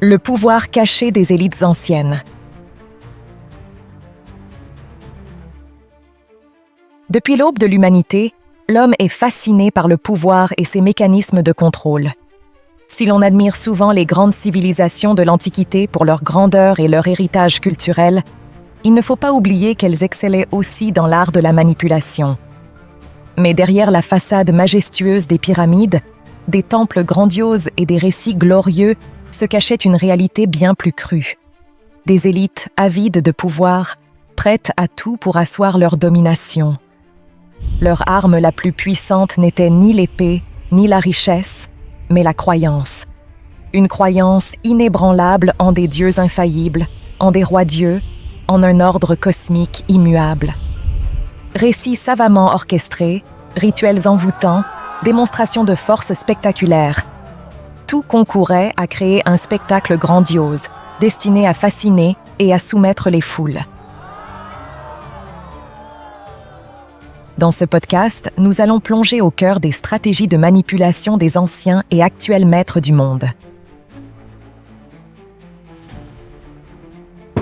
Le pouvoir caché des élites anciennes. Depuis l'aube de l'humanité, l'homme est fasciné par le pouvoir et ses mécanismes de contrôle. Si l'on admire souvent les grandes civilisations de l'Antiquité pour leur grandeur et leur héritage culturel, il ne faut pas oublier qu'elles excellaient aussi dans l'art de la manipulation. Mais derrière la façade majestueuse des pyramides, des temples grandioses et des récits glorieux se cachait une réalité bien plus crue. Des élites avides de pouvoir, prêtes à tout pour asseoir leur domination. Leur arme la plus puissante n'était ni l'épée, ni la richesse, mais la croyance. Une croyance inébranlable en des dieux infaillibles, en des rois-dieux, en un ordre cosmique immuable. Récits savamment orchestrés, rituels envoûtants, démonstrations de force spectaculaires. Tout concourait à créer un spectacle grandiose, destiné à fasciner et à soumettre les foules. Dans ce podcast, nous allons plonger au cœur des stratégies de manipulation des anciens et actuels maîtres du monde.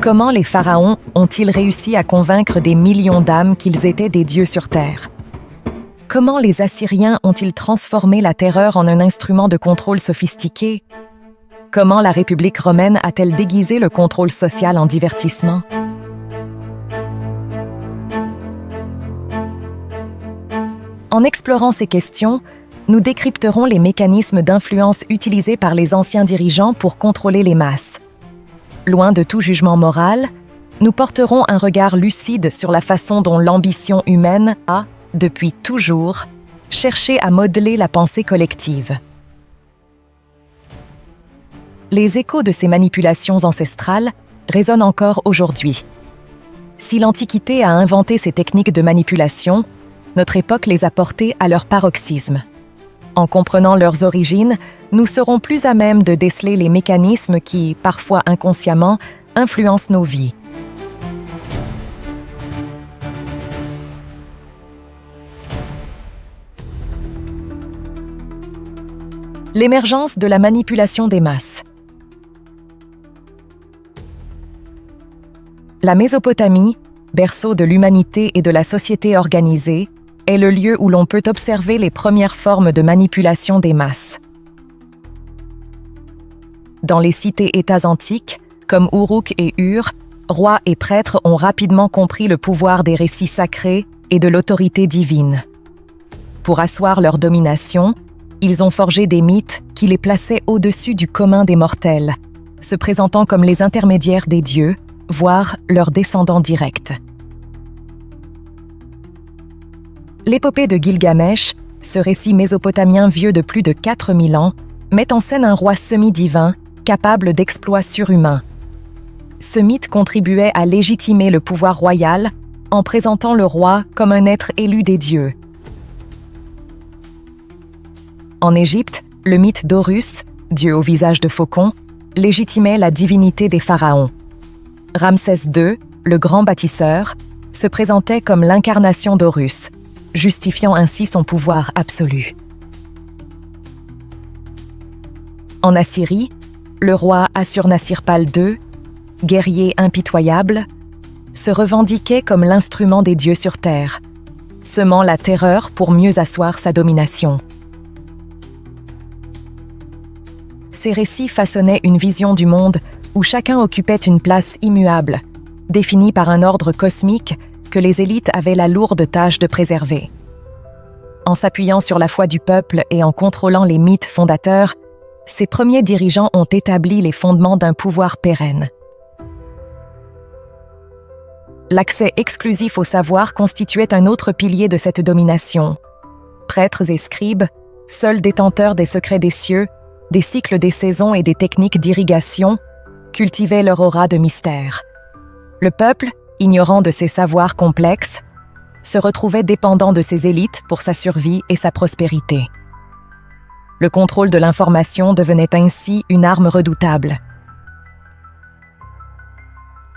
Comment les pharaons ont-ils réussi à convaincre des millions d'âmes qu'ils étaient des dieux sur terre? Comment les Assyriens ont-ils transformé la terreur en un instrument de contrôle sophistiqué? Comment la République romaine a-t-elle déguisé le contrôle social en divertissement? En explorant ces questions, nous décrypterons les mécanismes d'influence utilisés par les anciens dirigeants pour contrôler les masses. Loin de tout jugement moral, nous porterons un regard lucide sur la façon dont l'ambition humaine a, depuis toujours, cherché à modeler la pensée collective. Les échos de ces manipulations ancestrales résonnent encore aujourd'hui. Si l'Antiquité a inventé ces techniques de manipulation, notre époque les a portées à leur paroxysme. En comprenant leurs origines, nous serons plus à même de déceler les mécanismes qui, parfois inconsciemment, influencent nos vies. L'émergence de la manipulation des masses. La Mésopotamie, berceau de l'humanité et de la société organisée, est le lieu où l'on peut observer les premières formes de manipulation des masses. Dans les cités-États antiques, comme Uruk et Ur, rois et prêtres ont rapidement compris le pouvoir des récits sacrés et de l'autorité divine. Pour asseoir leur domination, ils ont forgé des mythes qui les plaçaient au-dessus du commun des mortels, se présentant comme les intermédiaires des dieux, voire leurs descendants directs. L'épopée de Gilgamesh, ce récit mésopotamien vieux de plus de 4000 ans, met en scène un roi semi-divin, capable d'exploits surhumains. Ce mythe contribuait à légitimer le pouvoir royal en présentant le roi comme un être élu des dieux. En Égypte, le mythe d'Horus, dieu au visage de faucon, légitimait la divinité des pharaons. Ramsès II, le grand bâtisseur, se présentait comme l'incarnation d'Horus, justifiant ainsi son pouvoir absolu. En Assyrie, le roi Assur-Nassir-Pal II, guerrier impitoyable, se revendiquait comme l'instrument des dieux sur terre, semant la terreur pour mieux asseoir sa domination. Ces récits façonnaient une vision du monde où chacun occupait une place immuable, définie par un ordre cosmique que les élites avaient la lourde tâche de préserver. En s'appuyant sur la foi du peuple et en contrôlant les mythes fondateurs, ces premiers dirigeants ont établi les fondements d'un pouvoir pérenne. L'accès exclusif au savoir constituait un autre pilier de cette domination. Prêtres et scribes, seuls détenteurs des secrets des cieux, des cycles des saisons et des techniques d'irrigation, cultivaient leur aura de mystère. Le peuple, ignorant de ces savoirs complexes, se retrouvait dépendant de ces élites pour sa survie et sa prospérité. Le contrôle de l'information devenait ainsi une arme redoutable.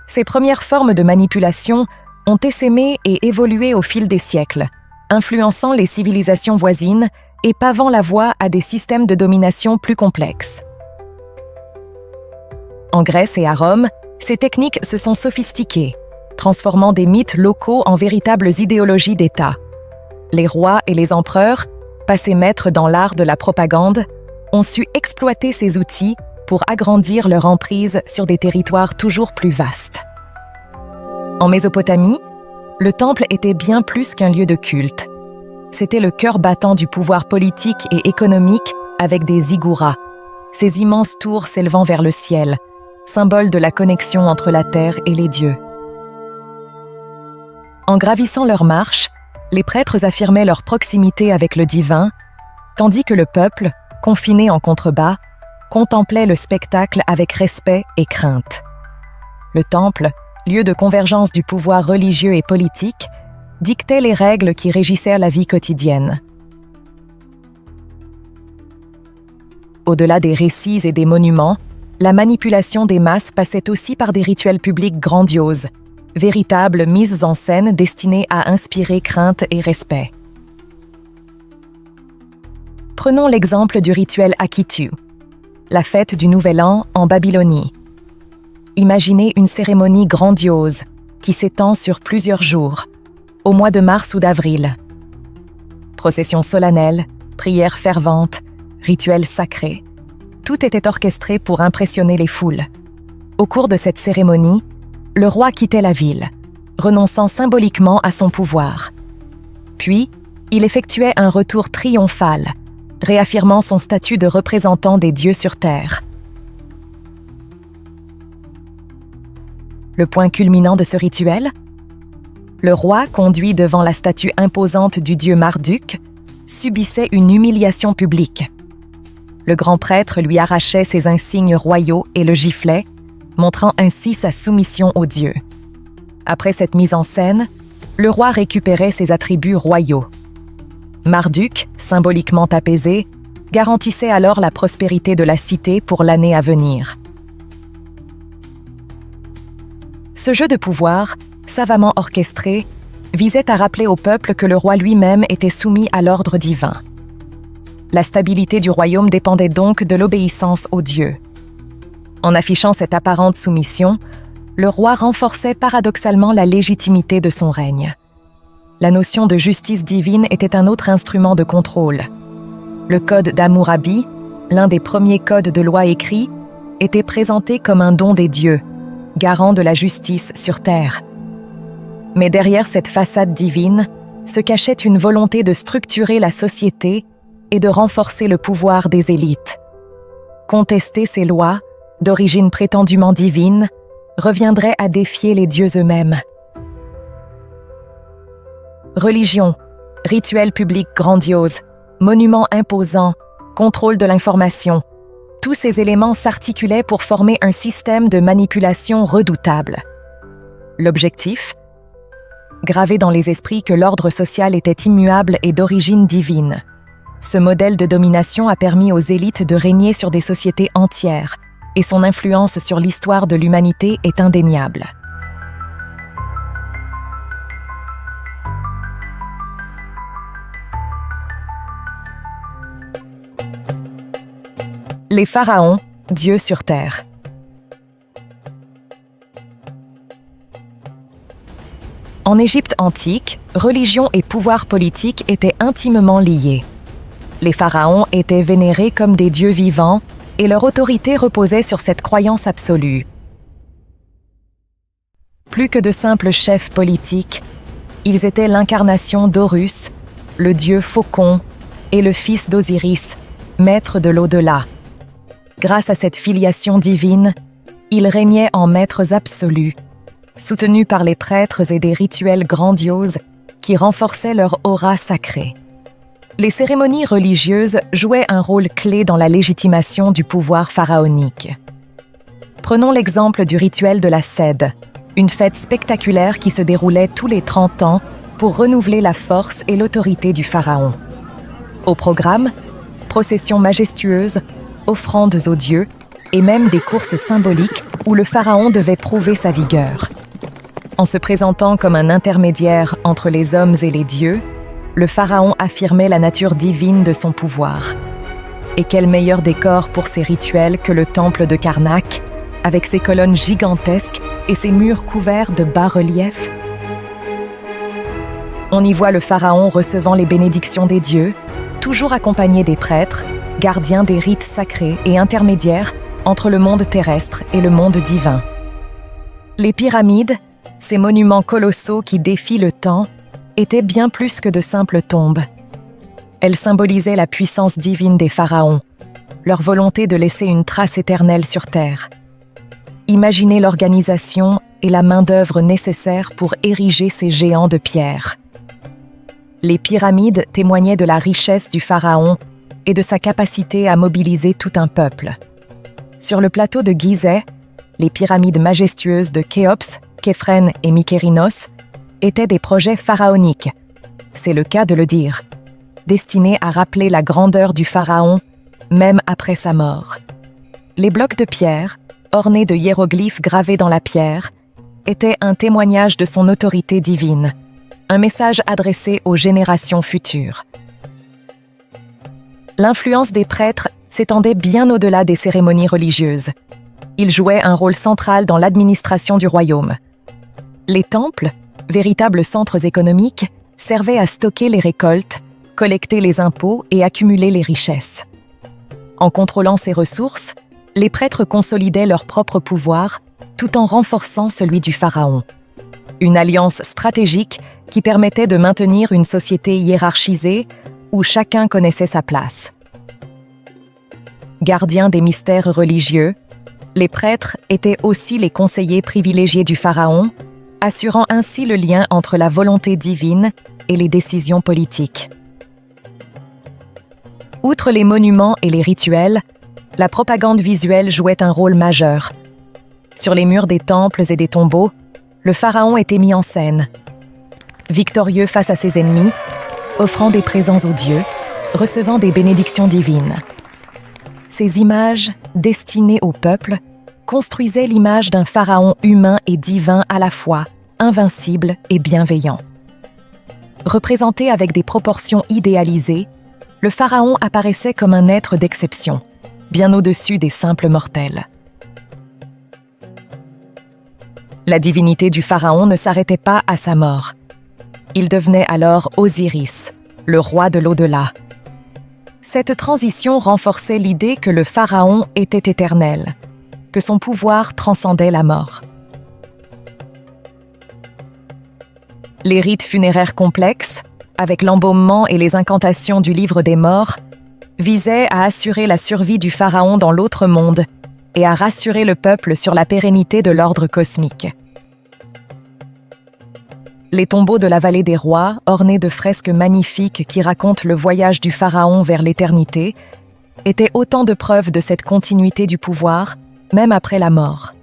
Ces premières formes de manipulation ont essaimé et évolué au fil des siècles, influençant les civilisations voisines et pavant la voie à des systèmes de domination plus complexes. En Grèce et à Rome, ces techniques se sont sophistiquées, transformant des mythes locaux en véritables idéologies d'État. Les rois et les empereurs, passés maîtres dans l'art de la propagande, ont su exploiter ces outils pour agrandir leur emprise sur des territoires toujours plus vastes. En Mésopotamie, le temple était bien plus qu'un lieu de culte. C'était le cœur battant du pouvoir politique et économique avec des ziggourats, ces immenses tours s'élevant vers le ciel, symbole de la connexion entre la terre et les dieux. En gravissant leur marche, les prêtres affirmaient leur proximité avec le divin, tandis que le peuple, confiné en contrebas, contemplait le spectacle avec respect et crainte. Le temple, lieu de convergence du pouvoir religieux et politique, dictait les règles qui régissaient la vie quotidienne. Au-delà des récits et des monuments, la manipulation des masses passait aussi par des rituels publics grandioses, véritables mises en scène destinées à inspirer crainte et respect. Prenons l'exemple du rituel Akitu, la fête du Nouvel An en Babylonie. Imaginez une cérémonie grandiose qui s'étend sur plusieurs jours, au mois de mars ou d'avril. Processions solennelles, prières ferventes, rituels sacrés. Tout était orchestré pour impressionner les foules. Au cours de cette cérémonie, le roi quittait la ville, renonçant symboliquement à son pouvoir. Puis, il effectuait un retour triomphal, réaffirmant son statut de représentant des dieux sur terre. Le point culminant de ce rituel ? Le roi, conduit devant la statue imposante du dieu Marduk, subissait une humiliation publique. Le grand prêtre lui arrachait ses insignes royaux et le giflait, montrant ainsi sa soumission aux dieux. Après cette mise en scène, le roi récupérait ses attributs royaux. Marduk, symboliquement apaisé, garantissait alors la prospérité de la cité pour l'année à venir. Ce jeu de pouvoir, savamment orchestré, visait à rappeler au peuple que le roi lui-même était soumis à l'ordre divin. La stabilité du royaume dépendait donc de l'obéissance aux dieux. En affichant cette apparente soumission, le roi renforçait paradoxalement la légitimité de son règne. La notion de justice divine était un autre instrument de contrôle. Le code d'Hammurabi, l'un des premiers codes de loi écrits, était présenté comme un don des dieux, garant de la justice sur terre. Mais derrière cette façade divine se cachait une volonté de structurer la société et de renforcer le pouvoir des élites. Contester ces lois, d'origine prétendument divine, reviendrait à défier les dieux eux-mêmes. Religion, rituels publics grandioses, monuments imposants, contrôle de l'information, tous ces éléments s'articulaient pour former un système de manipulation redoutable. L'objectif ? Graver dans les esprits que l'ordre social était immuable et d'origine divine. Ce modèle de domination a permis aux élites de régner sur des sociétés entières, et son influence sur l'histoire de l'humanité est indéniable. Les pharaons, dieux sur terre. En Égypte antique, religion et pouvoir politique étaient intimement liés. Les pharaons étaient vénérés comme des dieux vivants et leur autorité reposait sur cette croyance absolue. Plus que de simples chefs politiques, ils étaient l'incarnation d'Horus, le dieu faucon, et le fils d'Osiris, maître de l'au-delà. Grâce à cette filiation divine, ils régnaient en maîtres absolus, soutenus par les prêtres et des rituels grandioses qui renforçaient leur aura sacrée. Les cérémonies religieuses jouaient un rôle clé dans la légitimation du pouvoir pharaonique. Prenons l'exemple du rituel de la Sed, une fête spectaculaire qui se déroulait tous les 30 ans pour renouveler la force et l'autorité du pharaon. Au programme, processions majestueuses, offrandes aux dieux et même des courses symboliques où le pharaon devait prouver sa vigueur. En se présentant comme un intermédiaire entre les hommes et les dieux, le pharaon affirmait la nature divine de son pouvoir. Et quel meilleur décor pour ces rituels que le temple de Karnak, avec ses colonnes gigantesques et ses murs couverts de bas-reliefs. On y voit le pharaon recevant les bénédictions des dieux, toujours accompagné des prêtres, gardiens des rites sacrés et intermédiaires entre le monde terrestre et le monde divin. Les pyramides, ces monuments colossaux qui défient le temps, étaient bien plus que de simples tombes. Elles symbolisaient la puissance divine des pharaons, leur volonté de laisser une trace éternelle sur Terre. Imaginez l'organisation et la main-d'œuvre nécessaires pour ériger ces géants de pierre. Les pyramides témoignaient de la richesse du pharaon et de sa capacité à mobiliser tout un peuple. Sur le plateau de Gizeh, les pyramides majestueuses de Khéops, Képhren et Mykérinos étaient des projets pharaoniques, c'est le cas de le dire, destinés à rappeler la grandeur du pharaon, même après sa mort. Les blocs de pierre, ornés de hiéroglyphes gravés dans la pierre, étaient un témoignage de son autorité divine, un message adressé aux générations futures. L'influence des prêtres s'étendait bien au-delà des cérémonies religieuses. Ils jouaient un rôle central dans l'administration du royaume. Les temples, véritables centres économiques, servaient à stocker les récoltes, collecter les impôts et accumuler les richesses. En contrôlant ces ressources, les prêtres consolidaient leur propre pouvoir tout en renforçant celui du pharaon. Une alliance stratégique qui permettait de maintenir une société hiérarchisée où chacun connaissait sa place. Gardiens des mystères religieux, les prêtres étaient aussi les conseillers privilégiés du pharaon, assurant ainsi le lien entre la volonté divine et les décisions politiques. Outre les monuments et les rituels, la propagande visuelle jouait un rôle majeur. Sur les murs des temples et des tombeaux, le pharaon était mis en scène. Victorieux face à ses ennemis, offrant des présents aux dieux, recevant des bénédictions divines. Ces images, destinées au peuple, construisaient l'image d'un pharaon humain et divin à la fois, invincible et bienveillant. Représenté avec des proportions idéalisées, le pharaon apparaissait comme un être d'exception, bien au-dessus des simples mortels. La divinité du pharaon ne s'arrêtait pas à sa mort. Il devenait alors Osiris, le roi de l'au-delà. Cette transition renforçait l'idée que le pharaon était éternel, que son pouvoir transcendait la mort. Les rites funéraires complexes, avec l'embaumement et les incantations du livre des morts, visaient à assurer la survie du pharaon dans l'autre monde et à rassurer le peuple sur la pérennité de l'ordre cosmique. Les tombeaux de la vallée des rois, ornés de fresques magnifiques qui racontent le voyage du pharaon vers l'éternité, étaient autant de preuves de cette continuité du pouvoir, même après la mort.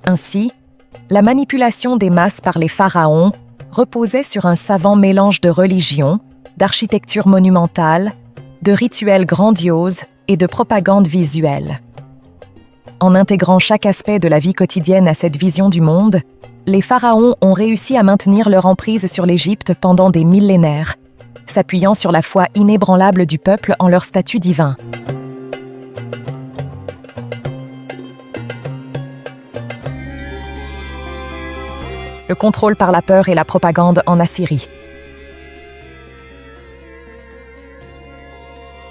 Ainsi, la manipulation des masses par les pharaons reposait sur un savant mélange de religion, d'architecture monumentale, de rituels grandioses et de propagande visuelle. En intégrant chaque aspect de la vie quotidienne à cette vision du monde, les pharaons ont réussi à maintenir leur emprise sur l'Égypte pendant des millénaires, s'appuyant sur la foi inébranlable du peuple en leur statut divin. Le contrôle par la peur et la propagande en Assyrie.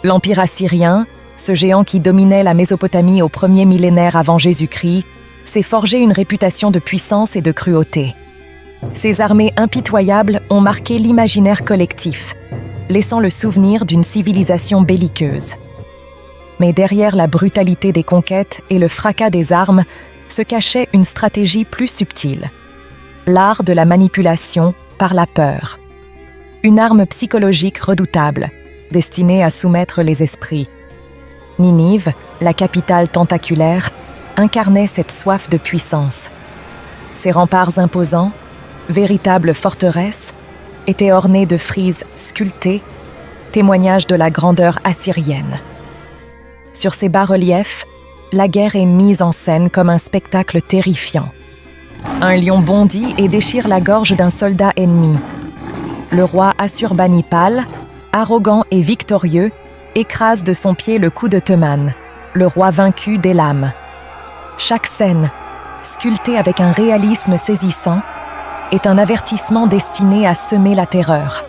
L'Empire assyrien, ce géant qui dominait la Mésopotamie au premier millénaire avant Jésus-Christ, s'est forgé une réputation de puissance et de cruauté. Ses armées impitoyables ont marqué l'imaginaire collectif, laissant le souvenir d'une civilisation belliqueuse. Mais derrière la brutalité des conquêtes et le fracas des armes se cachait une stratégie plus subtile. L'art de la manipulation par la peur. Une arme psychologique redoutable, destinée à soumettre les esprits. Ninive, la capitale tentaculaire, incarnait cette soif de puissance. Ses remparts imposants, véritables forteresses, étaient ornés de frises sculptées, témoignage de la grandeur assyrienne. Sur ces bas-reliefs, la guerre est mise en scène comme un spectacle terrifiant. Un lion bondit et déchire la gorge d'un soldat ennemi. Le roi Assurbanipal, arrogant et victorieux, écrase de son pied le cou de Teman, le roi vaincu d'Élam. Chaque scène, sculptée avec un réalisme saisissant, est un avertissement destiné à semer la terreur.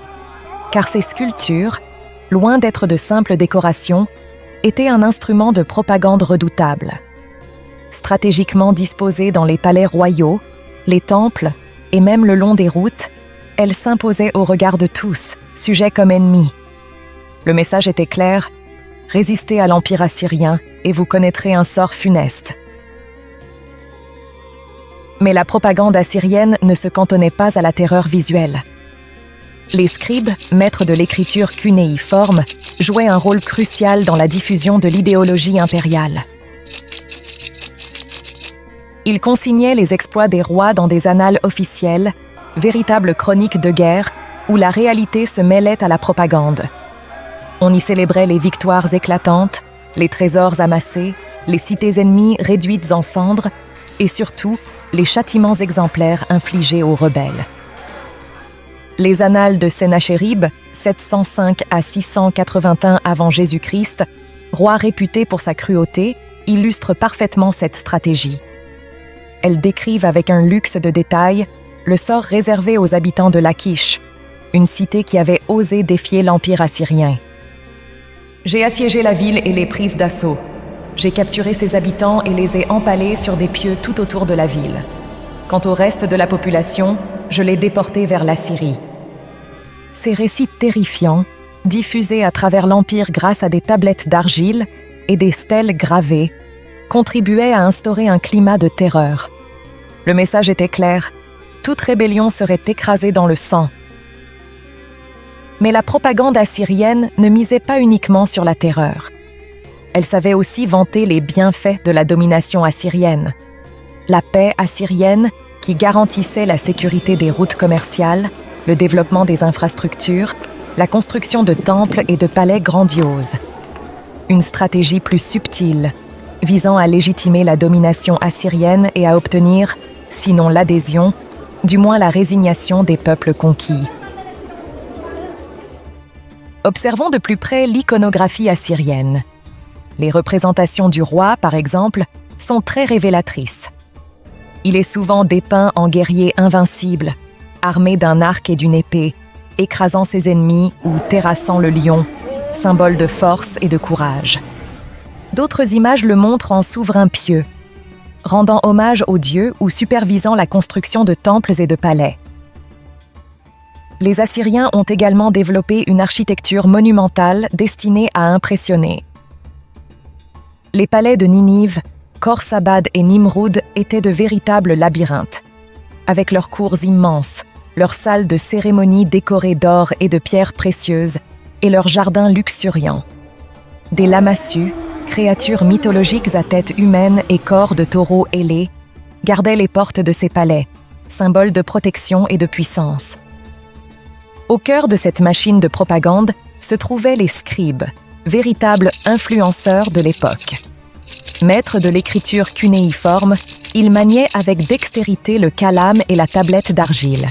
Car ces sculptures, loin d'être de simples décorations, étaient un instrument de propagande redoutable. Stratégiquement disposées dans les palais royaux, les temples et même le long des routes, elles s'imposaient au regard de tous, sujets comme ennemis. Le message était clair: résistez à l'Empire assyrien et vous connaîtrez un sort funeste. Mais la propagande assyrienne ne se cantonnait pas à la terreur visuelle. Les scribes, maîtres de l'écriture cunéiforme, jouaient un rôle crucial dans la diffusion de l'idéologie impériale. Ils consignaient les exploits des rois dans des annales officielles, véritables chroniques de guerre, où la réalité se mêlait à la propagande. On y célébrait les victoires éclatantes, les trésors amassés, les cités ennemies réduites en cendres, et surtout, les châtiments exemplaires infligés aux rebelles. Les annales de Sennachérib, 705 à 681 avant Jésus-Christ, roi réputé pour sa cruauté, illustrent parfaitement cette stratégie. Elles décrivent avec un luxe de détails le sort réservé aux habitants de Lachish, une cité qui avait osé défier l'Empire assyrien. « J'ai assiégé la ville et l'ai prise d'assaut. J'ai capturé ses habitants et les ai empalés sur des pieux tout autour de la ville. Quant au reste de la population, je l'ai déporté vers l'Assyrie. » Ces récits terrifiants, diffusés à travers l'Empire grâce à des tablettes d'argile et des stèles gravées, contribuaient à instaurer un climat de terreur. Le message était clair: toute rébellion serait écrasée dans le sang. Mais la propagande assyrienne ne misait pas uniquement sur la terreur. Elle savait aussi vanter les bienfaits de la domination assyrienne. La paix assyrienne, qui garantissait la sécurité des routes commerciales, le développement des infrastructures, la construction de temples et de palais grandioses. Une stratégie plus subtile, visant à légitimer la domination assyrienne et à obtenir, sinon l'adhésion, du moins la résignation des peuples conquis. Observons de plus près l'iconographie assyrienne. Les représentations du roi, par exemple, sont très révélatrices. Il est souvent dépeint en guerrier invincible, armé d'un arc et d'une épée, écrasant ses ennemis ou terrassant le lion, symbole de force et de courage. D'autres images le montrent en souverain pieux, rendant hommage aux dieux ou supervisant la construction de temples et de palais. Les Assyriens ont également développé une architecture monumentale destinée à impressionner. Les palais de Ninive, Khorsabad et Nimroud étaient de véritables labyrinthes, avec leurs cours immenses, leurs salles de cérémonie décorées d'or et de pierres précieuses, et leurs jardins luxuriants. Des lamassus, créatures mythologiques à tête humaine et corps de taureau ailés, gardaient les portes de ces palais, symboles de protection et de puissance. Au cœur de cette machine de propagande se trouvaient les scribes, véritables influenceurs de l'époque. Maîtres de l'écriture cunéiforme, ils maniaient avec dextérité le calame et la tablette d'argile.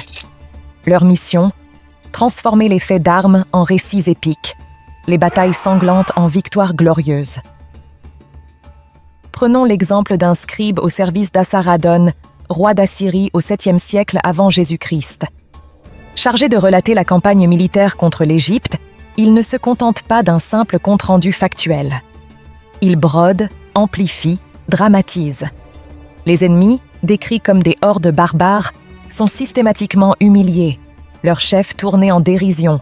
Leur mission : transformer les faits d'armes en récits épiques, les batailles sanglantes en victoires glorieuses. Prenons l'exemple d'un scribe au service d'Assaradon, roi d'Assyrie au 7e siècle avant Jésus-Christ. Chargé de relater la campagne militaire contre l'Égypte, il ne se contente pas d'un simple compte-rendu factuel. Il brode, amplifie, dramatise. Les ennemis, décrits comme des hordes barbares, sont systématiquement humiliés, leur chef tourné en dérision.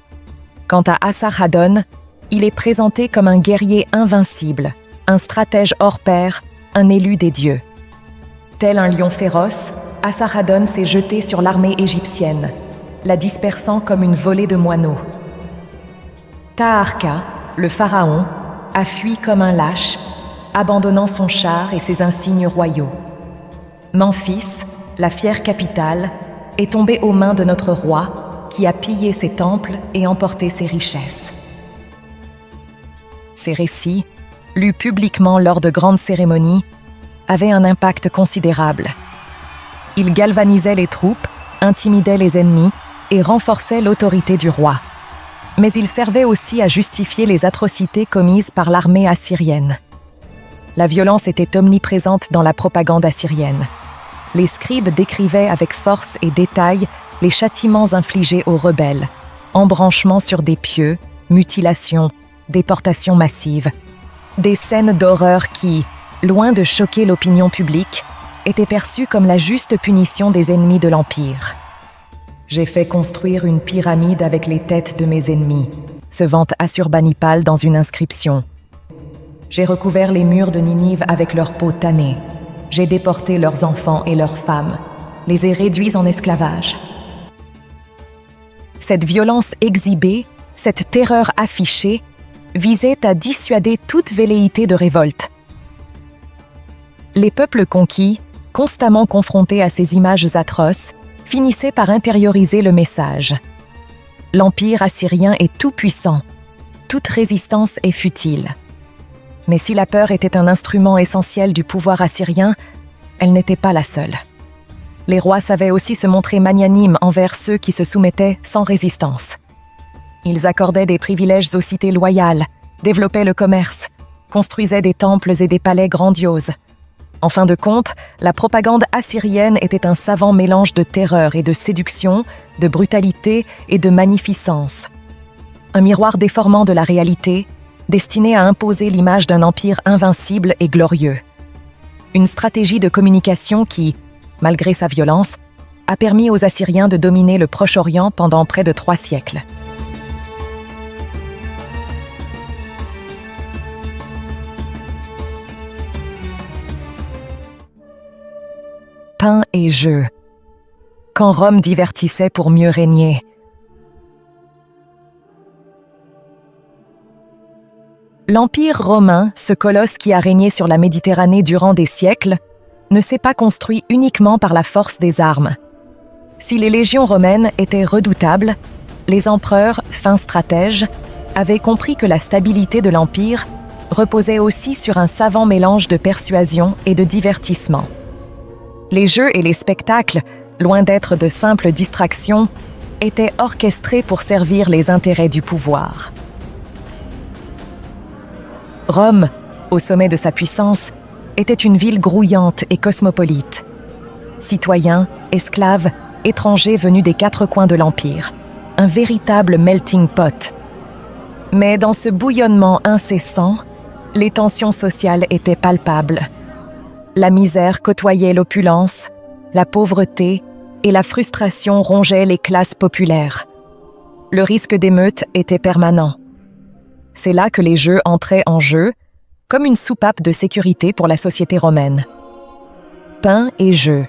Quant à Assaradon, il est présenté comme un guerrier invincible, un stratège hors pair, un élu des dieux. Tel un lion féroce, Assaradon s'est jeté sur l'armée égyptienne, la dispersant comme une volée de moineaux. Taharka, le pharaon, a fui comme un lâche, abandonnant son char et ses insignes royaux. Memphis, la fière capitale, est tombée aux mains de notre roi, qui a pillé ses temples et emporté ses richesses. Ces récits, lus publiquement lors de grandes cérémonies, avaient un impact considérable. Ils galvanisaient les troupes, intimidaient les ennemis et renforçaient l'autorité du roi. Mais ils servaient aussi à justifier les atrocités commises par l'armée assyrienne. La violence était omniprésente dans la propagande assyrienne. Les scribes décrivaient avec force et détail les châtiments infligés aux rebelles, embranchements sur des pieux, mutilations, déportations massives. Des scènes d'horreur qui, loin de choquer l'opinion publique, étaient perçues comme la juste punition des ennemis de l'Empire. « J'ai fait construire une pyramide avec les têtes de mes ennemis », se vante Assurbanipal dans une inscription. « J'ai recouvert les murs de Ninive avec leur peau tannée. J'ai déporté leurs enfants et leurs femmes, les ai réduits en esclavage. » Cette violence exhibée, cette terreur affichée, visait à dissuader toute velléité de révolte. Les peuples conquis, constamment confrontés à ces images atroces, finissaient par intérioriser le message. L'Empire assyrien est tout-puissant. Toute résistance est futile. Mais si la peur était un instrument essentiel du pouvoir assyrien, elle n'était pas la seule. Les rois savaient aussi se montrer magnanimes envers ceux qui se soumettaient sans résistance. Ils accordaient des privilèges aux cités loyales, développaient le commerce, construisaient des temples et des palais grandioses. En fin de compte, la propagande assyrienne était un savant mélange de terreur et de séduction, de brutalité et de magnificence. Un miroir déformant de la réalité, destiné à imposer l'image d'un empire invincible et glorieux. Une stratégie de communication qui, malgré sa violence, a permis aux Assyriens de dominer le Proche-Orient pendant près de 3 siècles. Pain et jeu. Quand Rome divertissait pour mieux régner. L'Empire romain, ce colosse qui a régné sur la Méditerranée durant des siècles, ne s'est pas construit uniquement par la force des armes. Si les légions romaines étaient redoutables, les empereurs, fins stratèges, avaient compris que la stabilité de l'Empire reposait aussi sur un savant mélange de persuasion et de divertissement. Les jeux et les spectacles, loin d'être de simples distractions, étaient orchestrés pour servir les intérêts du pouvoir. Rome, au sommet de sa puissance, était une ville grouillante et cosmopolite. Citoyens, esclaves, étrangers venus des 4 coins de l'Empire. Un véritable melting pot. Mais dans ce bouillonnement incessant, les tensions sociales étaient palpables. La misère côtoyait l'opulence, la pauvreté et la frustration rongeaient les classes populaires. Le risque d'émeute était permanent. C'est là que les jeux entraient en jeu, comme une soupape de sécurité pour la société romaine. Pain et jeu.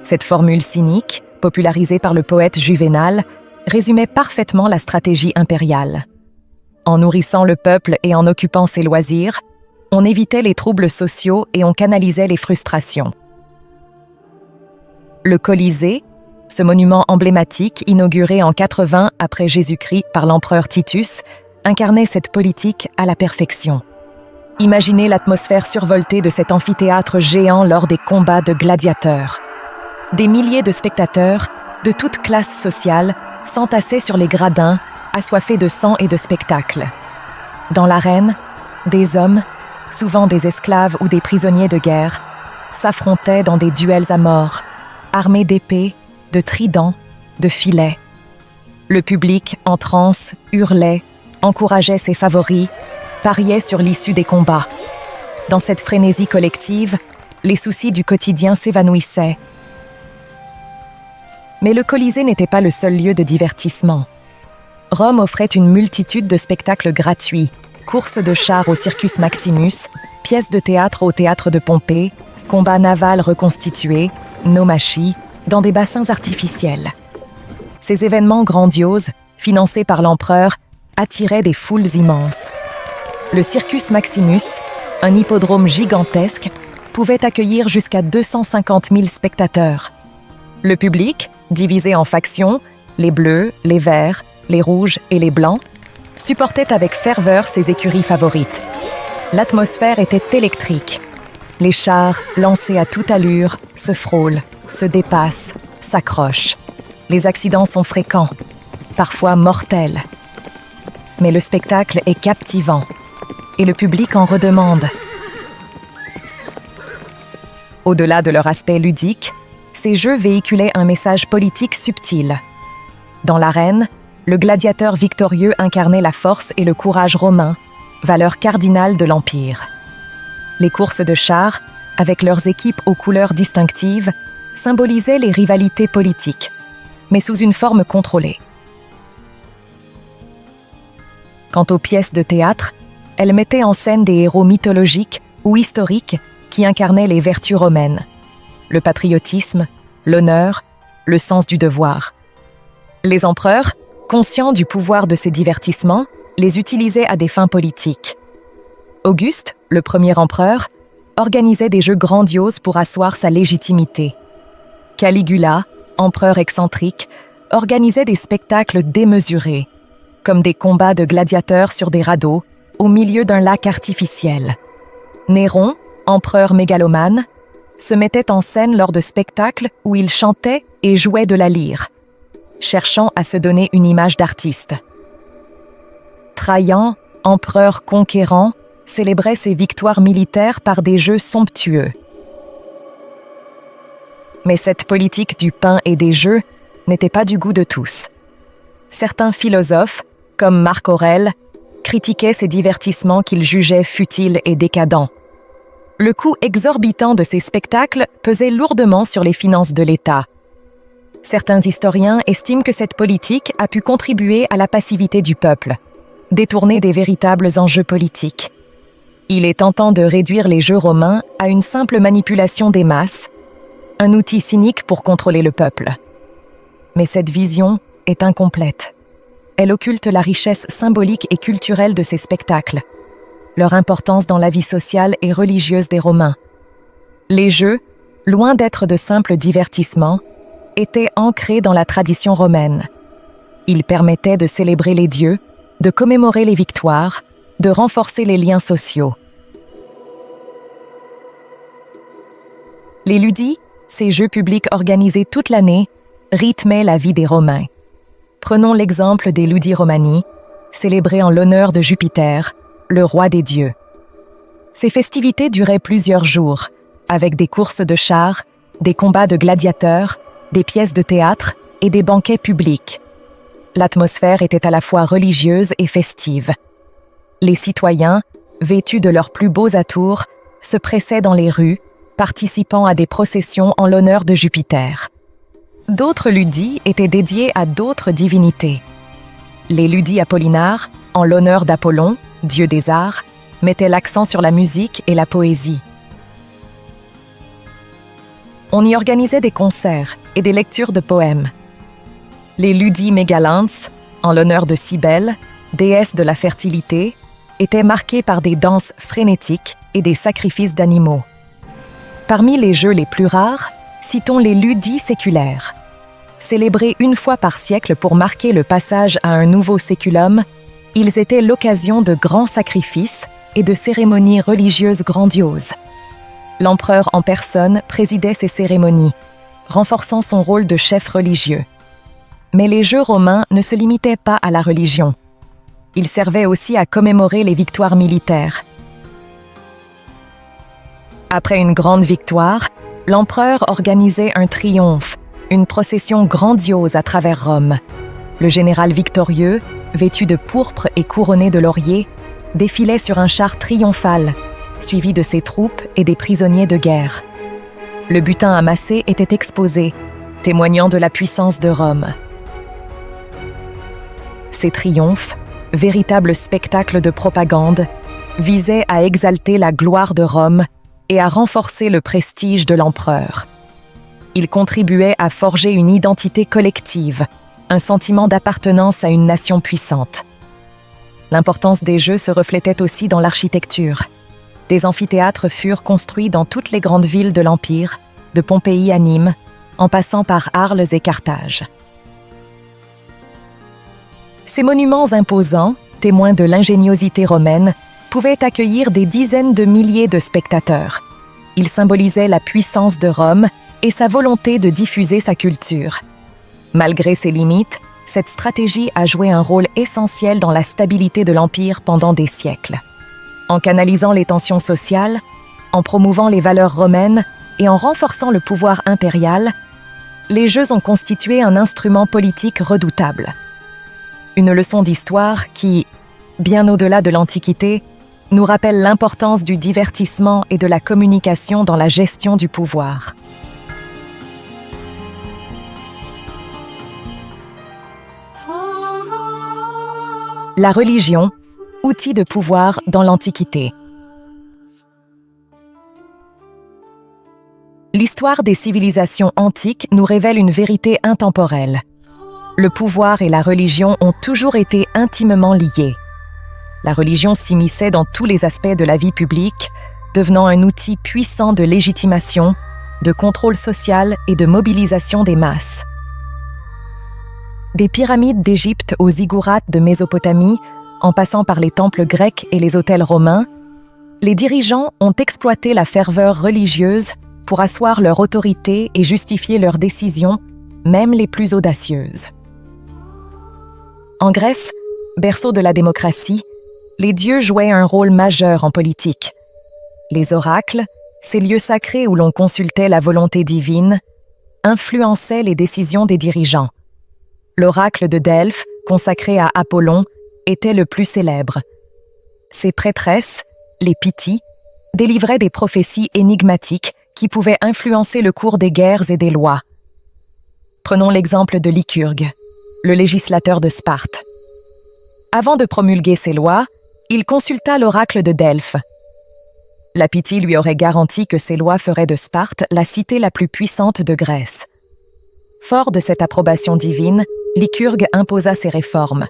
Cette formule cynique, popularisée par le poète Juvénal, résumait parfaitement la stratégie impériale. En nourrissant le peuple et en occupant ses loisirs, on évitait les troubles sociaux et on canalisait les frustrations. Le Colisée, ce monument emblématique inauguré en 80 après Jésus-Christ par l'empereur Titus, incarnait cette politique à la perfection. Imaginez l'atmosphère survoltée de cet amphithéâtre géant lors des combats de gladiateurs. Des milliers de spectateurs, de toutes classes sociales, s'entassaient sur les gradins, assoiffés de sang et de spectacle. Dans l'arène, des hommes, souvent des esclaves ou des prisonniers de guerre, s'affrontaient dans des duels à mort, armés d'épées, de tridents, de filets. Le public, en transe, hurlait, encourageait ses favoris, pariait sur l'issue des combats. Dans cette frénésie collective, les soucis du quotidien s'évanouissaient. Mais le Colisée n'était pas le seul lieu de divertissement. Rome offrait une multitude de spectacles gratuits, courses de chars au Circus Maximus, pièces de théâtre au théâtre de Pompée, combats navals reconstitués, naumachie, dans des bassins artificiels. Ces événements grandioses, financés par l'empereur, attiraient des foules immenses. Le Circus Maximus, un hippodrome gigantesque, pouvait accueillir jusqu'à 250 000 spectateurs. Le public, divisé en factions, les bleus, les verts, les rouges et les blancs, supportait avec ferveur ses écuries favorites. L'atmosphère était électrique. Les chars, lancés à toute allure, se frôlent, se dépassent, s'accrochent. Les accidents sont fréquents, parfois mortels. Mais le spectacle est captivant et le public en redemande. Au-delà de leur aspect ludique, ces jeux véhiculaient un message politique subtil. Dans l'arène, le gladiateur victorieux incarnait la force et le courage romains, valeurs cardinales de l'Empire. Les courses de chars, avec leurs équipes aux couleurs distinctives, symbolisaient les rivalités politiques, mais sous une forme contrôlée. Quant aux pièces de théâtre, elles mettaient en scène des héros mythologiques ou historiques qui incarnaient les vertus romaines, le patriotisme, l'honneur, le sens du devoir. Les empereurs, conscients du pouvoir de ces divertissements, les utilisaient à des fins politiques. Auguste, le premier empereur, organisait des jeux grandioses pour asseoir sa légitimité. Caligula, empereur excentrique, organisait des spectacles démesurés, comme des combats de gladiateurs sur des radeaux, au milieu d'un lac artificiel. Néron, empereur mégalomane, se mettait en scène lors de spectacles où il chantait et jouait de la lyre, cherchant à se donner une image d'artiste. Trajan, empereur conquérant, célébrait ses victoires militaires par des jeux somptueux. Mais cette politique du pain et des jeux n'était pas du goût de tous. Certains philosophes, comme Marc Aurèle, critiquaient ces divertissements qu'ils jugeaient futiles et décadents. Le coût exorbitant de ces spectacles pesait lourdement sur les finances de l'État. Certains historiens estiment que cette politique a pu contribuer à la passivité du peuple, détourner des véritables enjeux politiques. Il est tentant de réduire les jeux romains à une simple manipulation des masses, un outil cynique pour contrôler le peuple. Mais cette vision est incomplète. Elle occulte la richesse symbolique et culturelle de ces spectacles, leur importance dans la vie sociale et religieuse des Romains. Les jeux, loin d'être de simples divertissements, étaient ancrés dans la tradition romaine. Ils permettaient de célébrer les dieux, de commémorer les victoires, de renforcer les liens sociaux. Les ludis, ces jeux publics organisés toute l'année, rythmaient la vie des Romains. Prenons l'exemple des Ludi Romani, célébrés en l'honneur de Jupiter, le roi des dieux. Ces festivités duraient plusieurs jours, avec des courses de chars, des combats de gladiateurs, des pièces de théâtre et des banquets publics. L'atmosphère était à la fois religieuse et festive. Les citoyens, vêtus de leurs plus beaux atours, se pressaient dans les rues, participant à des processions en l'honneur de Jupiter. D'autres ludis étaient dédiés à d'autres divinités. Les ludis apollinaires, en l'honneur d'Apollon, dieu des arts, mettaient l'accent sur la musique et la poésie. On y organisait des concerts et des lectures de poèmes. Les ludis mégalens, en l'honneur de Cybèle, déesse de la fertilité, étaient marqués par des danses frénétiques et des sacrifices d'animaux. Parmi les jeux les plus rares, citons les ludis séculaires. Célébrés une fois par siècle pour marquer le passage à un nouveau séculum, ils étaient l'occasion de grands sacrifices et de cérémonies religieuses grandioses. L'empereur en personne présidait ces cérémonies, renforçant son rôle de chef religieux. Mais les jeux romains ne se limitaient pas à la religion. Ils servaient aussi à commémorer les victoires militaires. Après une grande victoire, l'empereur organisait un triomphe, une procession grandiose à travers Rome. Le général victorieux, vêtu de pourpre et couronné de lauriers, défilait sur un char triomphal, suivi de ses troupes et des prisonniers de guerre. Le butin amassé était exposé, témoignant de la puissance de Rome. Ces triomphes, véritables spectacles de propagande, visaient à exalter la gloire de Rome et à renforcer le prestige de l'empereur. Ils contribuaient à forger une identité collective, un sentiment d'appartenance à une nation puissante. L'importance des jeux se reflétait aussi dans l'architecture. Des amphithéâtres furent construits dans toutes les grandes villes de l'Empire, de Pompéi à Nîmes, en passant par Arles et Carthage. Ces monuments imposants, témoins de l'ingéniosité romaine, pouvaient accueillir des dizaines de milliers de spectateurs. Ils symbolisaient la puissance de Rome et sa volonté de diffuser sa culture. Malgré ses limites, cette stratégie a joué un rôle essentiel dans la stabilité de l'Empire pendant des siècles. En canalisant les tensions sociales, en promouvant les valeurs romaines et en renforçant le pouvoir impérial, les Jeux ont constitué un instrument politique redoutable. Une leçon d'histoire qui, bien au-delà de l'Antiquité, nous rappelle l'importance du divertissement et de la communication dans la gestion du pouvoir. La religion, outil de pouvoir dans l'Antiquité. L'histoire des civilisations antiques nous révèle une vérité intemporelle. Le pouvoir et la religion ont toujours été intimement liés. La religion s'immisçait dans tous les aspects de la vie publique, devenant un outil puissant de légitimation, de contrôle social et de mobilisation des masses. Des pyramides d'Égypte aux ziggourats de Mésopotamie, en passant par les temples grecs et les autels romains, les dirigeants ont exploité la ferveur religieuse pour asseoir leur autorité et justifier leurs décisions, même les plus audacieuses. En Grèce, berceau de la démocratie, les dieux jouaient un rôle majeur en politique. Les oracles, ces lieux sacrés où l'on consultait la volonté divine, influençaient les décisions des dirigeants. L'oracle de Delphes, consacré à Apollon, était le plus célèbre. Ses prêtresses, les Pythie, délivraient des prophéties énigmatiques qui pouvaient influencer le cours des guerres et des lois. Prenons l'exemple de Lycurgue, le législateur de Sparte. Avant de promulguer ses lois, il consulta l'oracle de Delphes. La Pythie lui aurait garanti que ces lois feraient de Sparte la cité la plus puissante de Grèce. Fort de cette approbation divine, Lycurgue imposa ses réformes.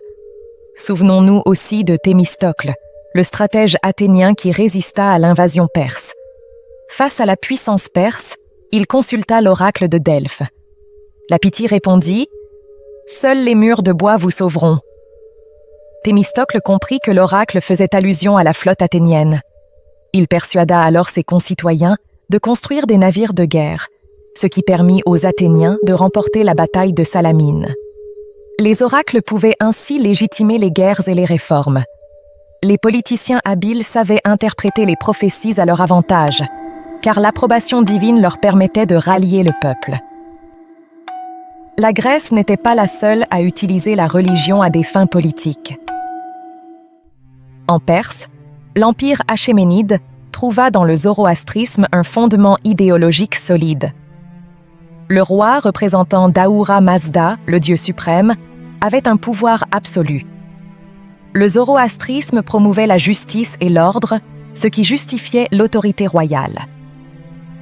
Souvenons-nous aussi de Thémistocle, le stratège athénien qui résista à l'invasion perse. Face à la puissance perse, il consulta l'oracle de Delphes. La Pythie répondit « Seuls les murs de bois vous sauveront ». Thémistocle comprit que l'oracle faisait allusion à la flotte athénienne. Il persuada alors ses concitoyens de construire des navires de guerre, ce qui permit aux Athéniens de remporter la bataille de Salamine. Les oracles pouvaient ainsi légitimer les guerres et les réformes. Les politiciens habiles savaient interpréter les prophéties à leur avantage, car l'approbation divine leur permettait de rallier le peuple. La Grèce n'était pas la seule à utiliser la religion à des fins politiques. En Perse, l'empire achéménide trouva dans le zoroastrisme un fondement idéologique solide. Le roi, représentant d'Ahura Mazda, le dieu suprême, avait un pouvoir absolu. Le zoroastrisme promouvait la justice et l'ordre, ce qui justifiait l'autorité royale.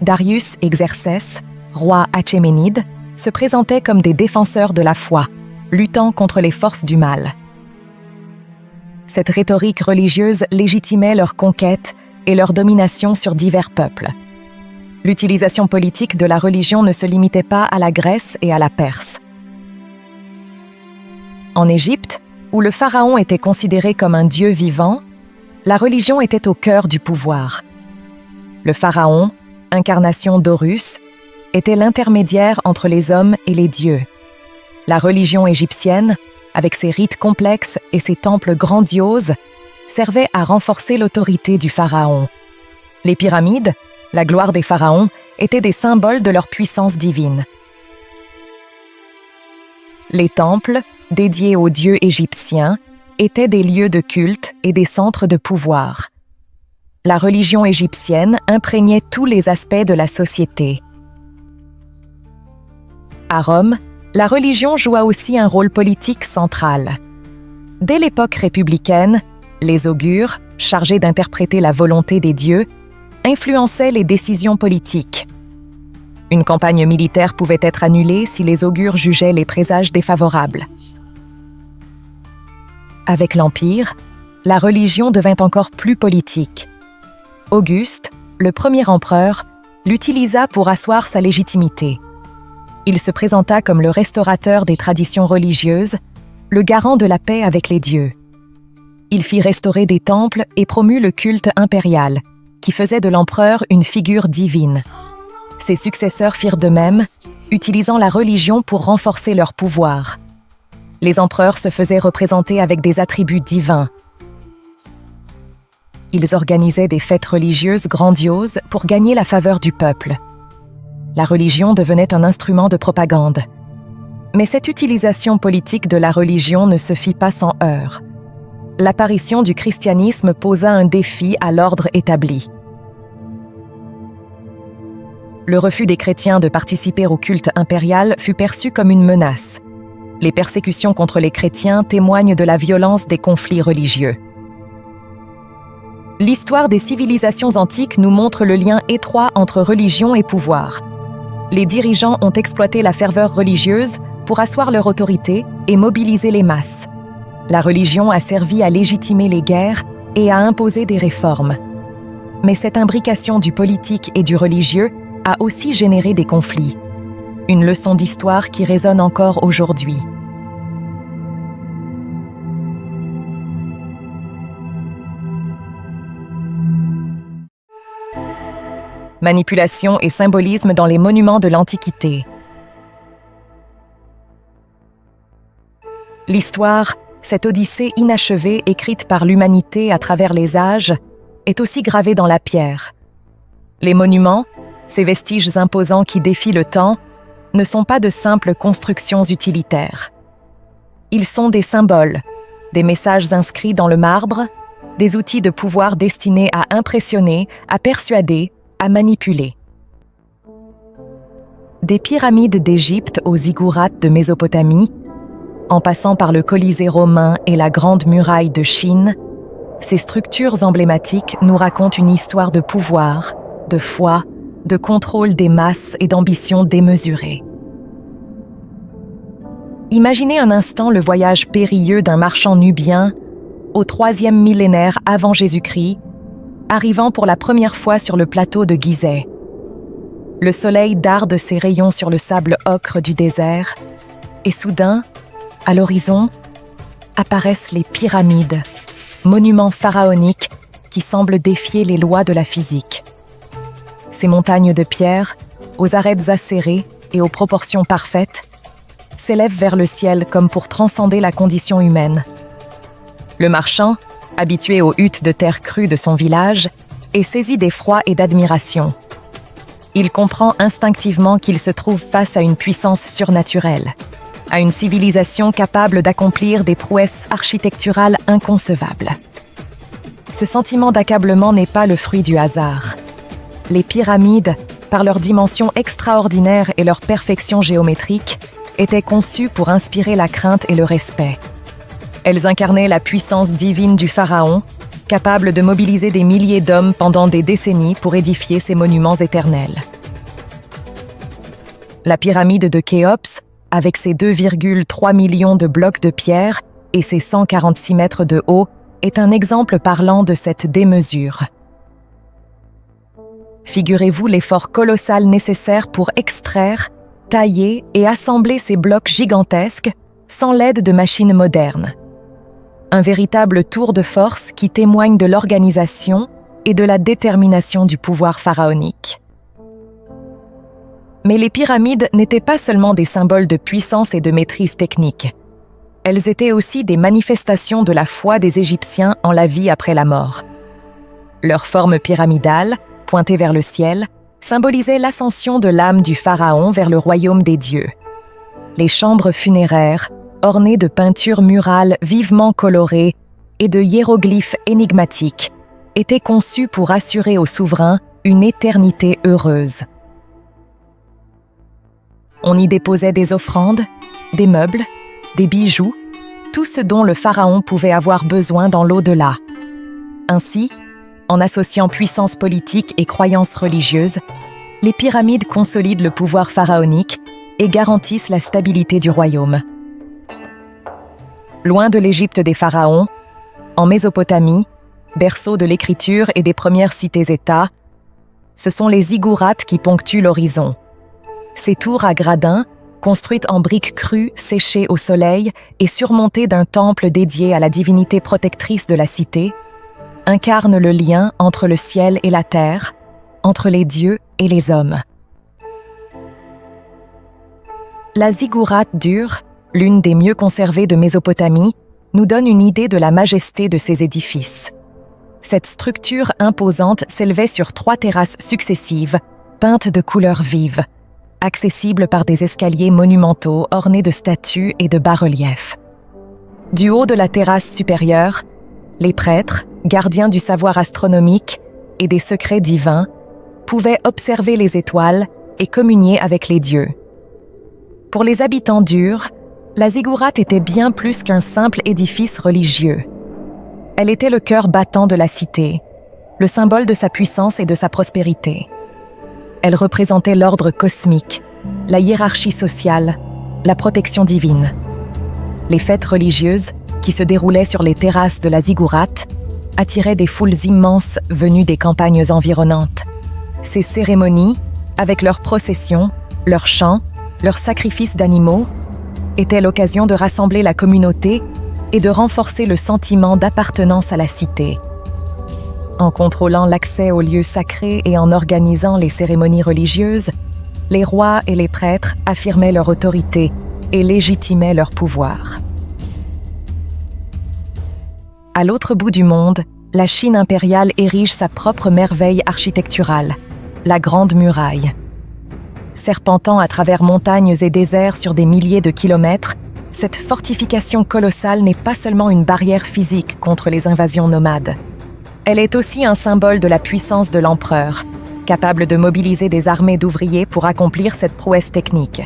Darius et Xerxès, roi achéménide, se présentaient comme des défenseurs de la foi, luttant contre les forces du mal. Cette rhétorique religieuse légitimait leur conquête et leur domination sur divers peuples. L'utilisation politique de la religion ne se limitait pas à la Grèce et à la Perse. En Égypte, où le pharaon était considéré comme un dieu vivant, la religion était au cœur du pouvoir. Le pharaon, incarnation d'Horus, était l'intermédiaire entre les hommes et les dieux. La religion égyptienne, avec ses rites complexes et ses temples grandioses, servait à renforcer l'autorité du pharaon. Les pyramides, la gloire des pharaons, étaient des symboles de leur puissance divine. Les temples, dédiés aux dieux égyptiens, étaient des lieux de culte et des centres de pouvoir. La religion égyptienne imprégnait tous les aspects de la société. À Rome, la religion joua aussi un rôle politique central. Dès l'époque républicaine, les augures, chargés d'interpréter la volonté des dieux, influençaient les décisions politiques. Une campagne militaire pouvait être annulée si les augures jugeaient les présages défavorables. Avec l'Empire, la religion devint encore plus politique. Auguste, le premier empereur, l'utilisa pour asseoir sa légitimité. Il se présenta comme le restaurateur des traditions religieuses, le garant de la paix avec les dieux. Il fit restaurer des temples et promut le culte impérial, qui faisait de l'empereur une figure divine. Ses successeurs firent de même, utilisant la religion pour renforcer leur pouvoir. Les empereurs se faisaient représenter avec des attributs divins. Ils organisaient des fêtes religieuses grandioses pour gagner la faveur du peuple. La religion devenait un instrument de propagande. Mais cette utilisation politique de la religion ne se fit pas sans heurts. L'apparition du christianisme posa un défi à l'ordre établi. Le refus des chrétiens de participer au culte impérial fut perçu comme une menace. Les persécutions contre les chrétiens témoignent de la violence des conflits religieux. L'histoire des civilisations antiques nous montre le lien étroit entre religion et pouvoir. Les dirigeants ont exploité la ferveur religieuse pour asseoir leur autorité et mobiliser les masses. La religion a servi à légitimer les guerres et à imposer des réformes. Mais cette imbrication du politique et du religieux a aussi généré des conflits. Une leçon d'histoire qui résonne encore aujourd'hui. Manipulation et symbolisme dans les monuments de l'Antiquité. L'histoire, cette odyssée inachevée écrite par l'humanité à travers les âges, est aussi gravée dans la pierre. Les monuments, ces vestiges imposants qui défient le temps, ne sont pas de simples constructions utilitaires. Ils sont des symboles, des messages inscrits dans le marbre, des outils de pouvoir destinés à impressionner, à persuader, à manipuler. Des pyramides d'Égypte aux ziggourats de Mésopotamie, en passant par le Colisée romain et la Grande Muraille de Chine, ces structures emblématiques nous racontent une histoire de pouvoir, de foi, de contrôle des masses et d'ambition démesurée. Imaginez un instant le voyage périlleux d'un marchand nubien au IIIe millénaire avant Jésus-Christ, arrivant pour la première fois sur le plateau de Gizeh. Le soleil darde ses rayons sur le sable ocre du désert, et soudain, à l'horizon, apparaissent les pyramides, monuments pharaoniques qui semblent défier les lois de la physique. Ces montagnes de pierre, aux arêtes acérées et aux proportions parfaites, s'élèvent vers le ciel comme pour transcender la condition humaine. Le marchand, habitué aux huttes de terre crue de son village, est saisi d'effroi et d'admiration. Il comprend instinctivement qu'il se trouve face à une puissance surnaturelle, à une civilisation capable d'accomplir des prouesses architecturales inconcevables. Ce sentiment d'accablement n'est pas le fruit du hasard. Les pyramides, par leur dimension extraordinaire et leur perfection géométrique, étaient conçues pour inspirer la crainte et le respect. Elles incarnaient la puissance divine du pharaon, capable de mobiliser des milliers d'hommes pendant des décennies pour édifier ces monuments éternels. La pyramide de Khéops, avec ses 2,3 millions de blocs de pierre et ses 146 mètres de haut, est un exemple parlant de cette démesure. Figurez-vous l'effort colossal nécessaire pour extraire, tailler et assembler ces blocs gigantesques sans l'aide de machines modernes. Un véritable tour de force qui témoigne de l'organisation et de la détermination du pouvoir pharaonique. Mais les pyramides n'étaient pas seulement des symboles de puissance et de maîtrise technique. Elles étaient aussi des manifestations de la foi des Égyptiens en la vie après la mort. Leur forme pyramidale, pointée vers le ciel, symbolisait l'ascension de l'âme du pharaon vers le royaume des dieux. Les chambres funéraires, ornées de peintures murales vivement colorées et de hiéroglyphes énigmatiques, étaient conçues pour assurer au souverain une éternité heureuse. On y déposait des offrandes, des meubles, des bijoux, tout ce dont le pharaon pouvait avoir besoin dans l'au-delà. Ainsi, en associant puissance politique et croyances religieuses, les pyramides consolident le pouvoir pharaonique et garantissent la stabilité du royaume. Loin de l'Égypte des pharaons, en Mésopotamie, berceau de l'écriture et des premières cités-États, ce sont les ziggourats qui ponctuent l'horizon. Ces tours à gradins, construites en briques crues séchées au soleil et surmontées d'un temple dédié à la divinité protectrice de la cité, incarnent le lien entre le ciel et la terre, entre les dieux et les hommes. La ziggourate dure, l'une des mieux conservées de Mésopotamie, nous donne une idée de la majesté de ces édifices. Cette structure imposante s'élevait sur 3 terrasses successives, peintes de couleurs vives, accessibles par des escaliers monumentaux ornés de statues et de bas-reliefs. Du haut de la terrasse supérieure, les prêtres, gardiens du savoir astronomique et des secrets divins, pouvaient observer les étoiles et communier avec les dieux. Pour les habitants d'Ur, la ziggourate était bien plus qu'un simple édifice religieux. Elle était le cœur battant de la cité, le symbole de sa puissance et de sa prospérité. Elle représentait l'ordre cosmique, la hiérarchie sociale, la protection divine. Les fêtes religieuses, qui se déroulaient sur les terrasses de la ziggourate, attiraient des foules immenses venues des campagnes environnantes. Ces cérémonies, avec leurs processions, leurs chants, leurs sacrifices d'animaux, étaient l'occasion de rassembler la communauté et de renforcer le sentiment d'appartenance à la cité. En contrôlant l'accès aux lieux sacrés et en organisant les cérémonies religieuses, les rois et les prêtres affirmaient leur autorité et légitimaient leur pouvoir. À l'autre bout du monde, la Chine impériale érige sa propre merveille architecturale, la Grande Muraille. Serpentant à travers montagnes et déserts sur des milliers de kilomètres, cette fortification colossale n'est pas seulement une barrière physique contre les invasions nomades. Elle est aussi un symbole de la puissance de l'empereur, capable de mobiliser des armées d'ouvriers pour accomplir cette prouesse technique.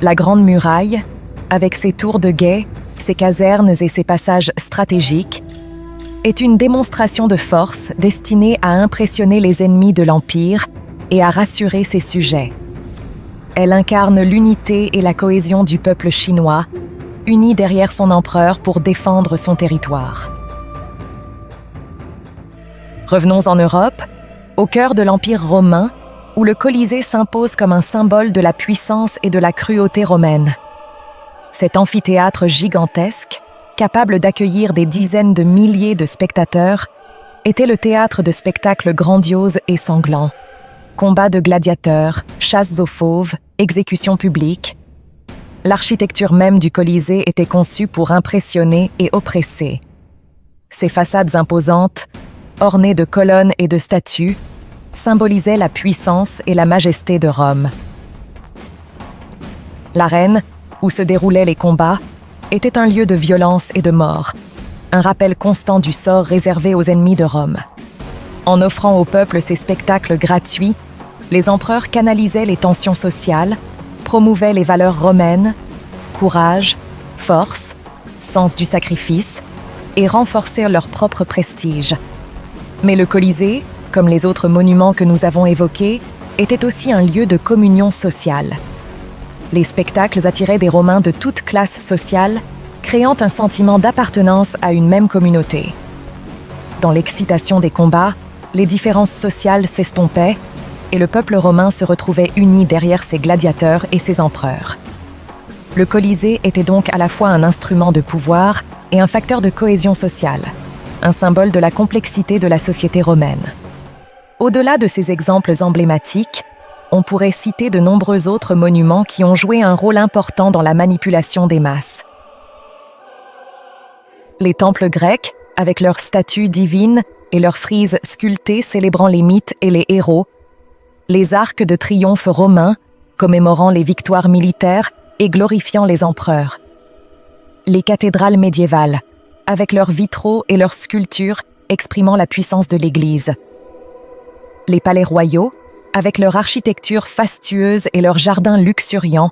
La Grande Muraille, avec ses tours de guet, ses casernes et ses passages stratégiques, est une démonstration de force destinée à impressionner les ennemis de l'Empire et à rassurer ses sujets. Elle incarne l'unité et la cohésion du peuple chinois, uni derrière son empereur pour défendre son territoire. Revenons en Europe, au cœur de l'Empire romain, où le Colisée s'impose comme un symbole de la puissance et de la cruauté romaine. Cet amphithéâtre gigantesque, capable d'accueillir des dizaines de milliers de spectateurs, était le théâtre de spectacles grandioses et sanglants. Combats de gladiateurs, chasses aux fauves, exécutions publiques. L'architecture même du Colisée était conçue pour impressionner et oppresser. Ses façades imposantes, ornées de colonnes et de statues, symbolisaient la puissance et la majesté de Rome. L'arène, où se déroulaient les combats, était un lieu de violence et de mort, un rappel constant du sort réservé aux ennemis de Rome. En offrant au peuple ces spectacles gratuits, les empereurs canalisaient les tensions sociales, promouvaient les valeurs romaines, courage, force, sens du sacrifice, et renforçaient leur propre prestige. Mais le Colisée, comme les autres monuments que nous avons évoqués, était aussi un lieu de communion sociale. Les spectacles attiraient des Romains de toutes classes sociales, créant un sentiment d'appartenance à une même communauté. Dans l'excitation des combats, les différences sociales s'estompaient et le peuple romain se retrouvait uni derrière ses gladiateurs et ses empereurs. Le Colisée était donc à la fois un instrument de pouvoir et un facteur de cohésion sociale, un symbole de la complexité de la société romaine. Au-delà de ces exemples emblématiques, on pourrait citer de nombreux autres monuments qui ont joué un rôle important dans la manipulation des masses. Les temples grecs, avec leurs statues divines et leurs frises sculptées célébrant les mythes et les héros, les arcs de triomphe romains, commémorant les victoires militaires et glorifiant les empereurs. Les cathédrales médiévales, avec leurs vitraux et leurs sculptures exprimant la puissance de l'Église. Les palais royaux, avec leur architecture fastueuse et leurs jardins luxuriants,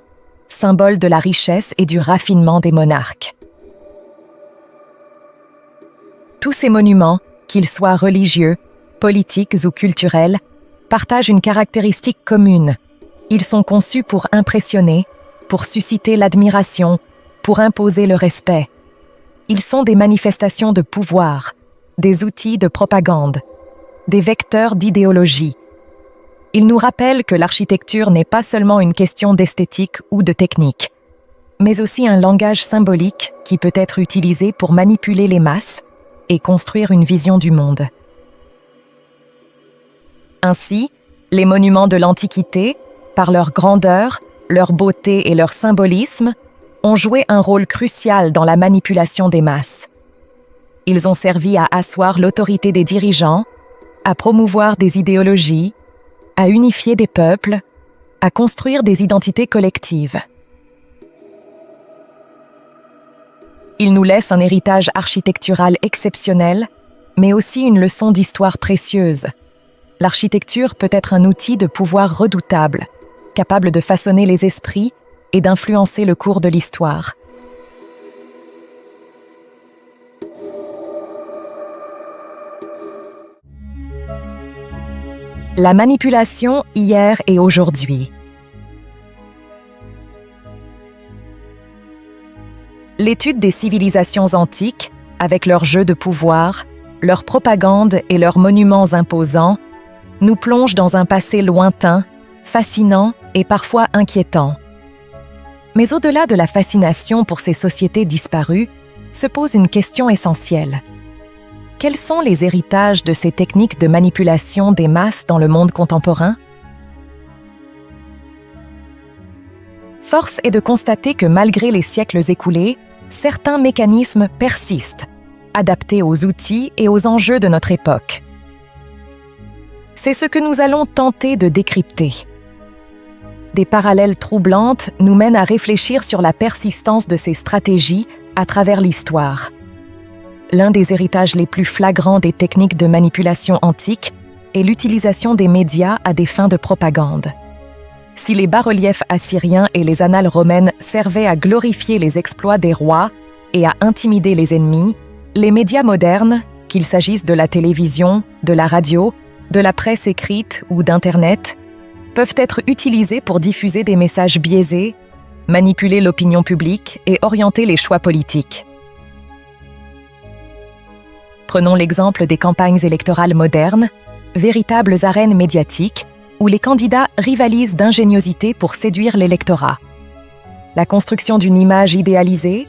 symboles de la richesse et du raffinement des monarques. Tous ces monuments, qu'ils soient religieux, politiques ou culturels, partagent une caractéristique commune. Ils sont conçus pour impressionner, pour susciter l'admiration, pour imposer le respect. Ils sont des manifestations de pouvoir, des outils de propagande, des vecteurs d'idéologie. Ils nous rappellent que l'architecture n'est pas seulement une question d'esthétique ou de technique, mais aussi un langage symbolique qui peut être utilisé pour manipuler les masses et construire une vision du monde. Ainsi, les monuments de l'Antiquité, par leur grandeur, leur beauté et leur symbolisme, ont joué un rôle crucial dans la manipulation des masses. Ils ont servi à asseoir l'autorité des dirigeants, à promouvoir des idéologies, à unifier des peuples, à construire des identités collectives. Il nous laisse un héritage architectural exceptionnel, mais aussi une leçon d'histoire précieuse. L'architecture peut être un outil de pouvoir redoutable, capable de façonner les esprits et d'influencer le cours de l'histoire. La manipulation hier et aujourd'hui. L'étude des civilisations antiques, avec leurs jeux de pouvoir, leur propagande et leurs monuments imposants, nous plonge dans un passé lointain, fascinant et parfois inquiétant. Mais au-delà de la fascination pour ces sociétés disparues, se pose une question essentielle. Quels sont les héritages de ces techniques de manipulation des masses dans le monde contemporain? Force est de constater que malgré les siècles écoulés, certains mécanismes persistent, adaptés aux outils et aux enjeux de notre époque. C'est ce que nous allons tenter de décrypter. Des parallèles troublantes nous mènent à réfléchir sur la persistance de ces stratégies à travers l'histoire. L'un des héritages les plus flagrants des techniques de manipulation antiques est l'utilisation des médias à des fins de propagande. Si les bas-reliefs assyriens et les annales romaines servaient à glorifier les exploits des rois et à intimider les ennemis, les médias modernes, qu'il s'agisse de la télévision, de la radio, de la presse écrite ou d'Internet, peuvent être utilisés pour diffuser des messages biaisés, manipuler l'opinion publique et orienter les choix politiques. Prenons l'exemple des campagnes électorales modernes, véritables arènes médiatiques où les candidats rivalisent d'ingéniosité pour séduire l'électorat. La construction d'une image idéalisée,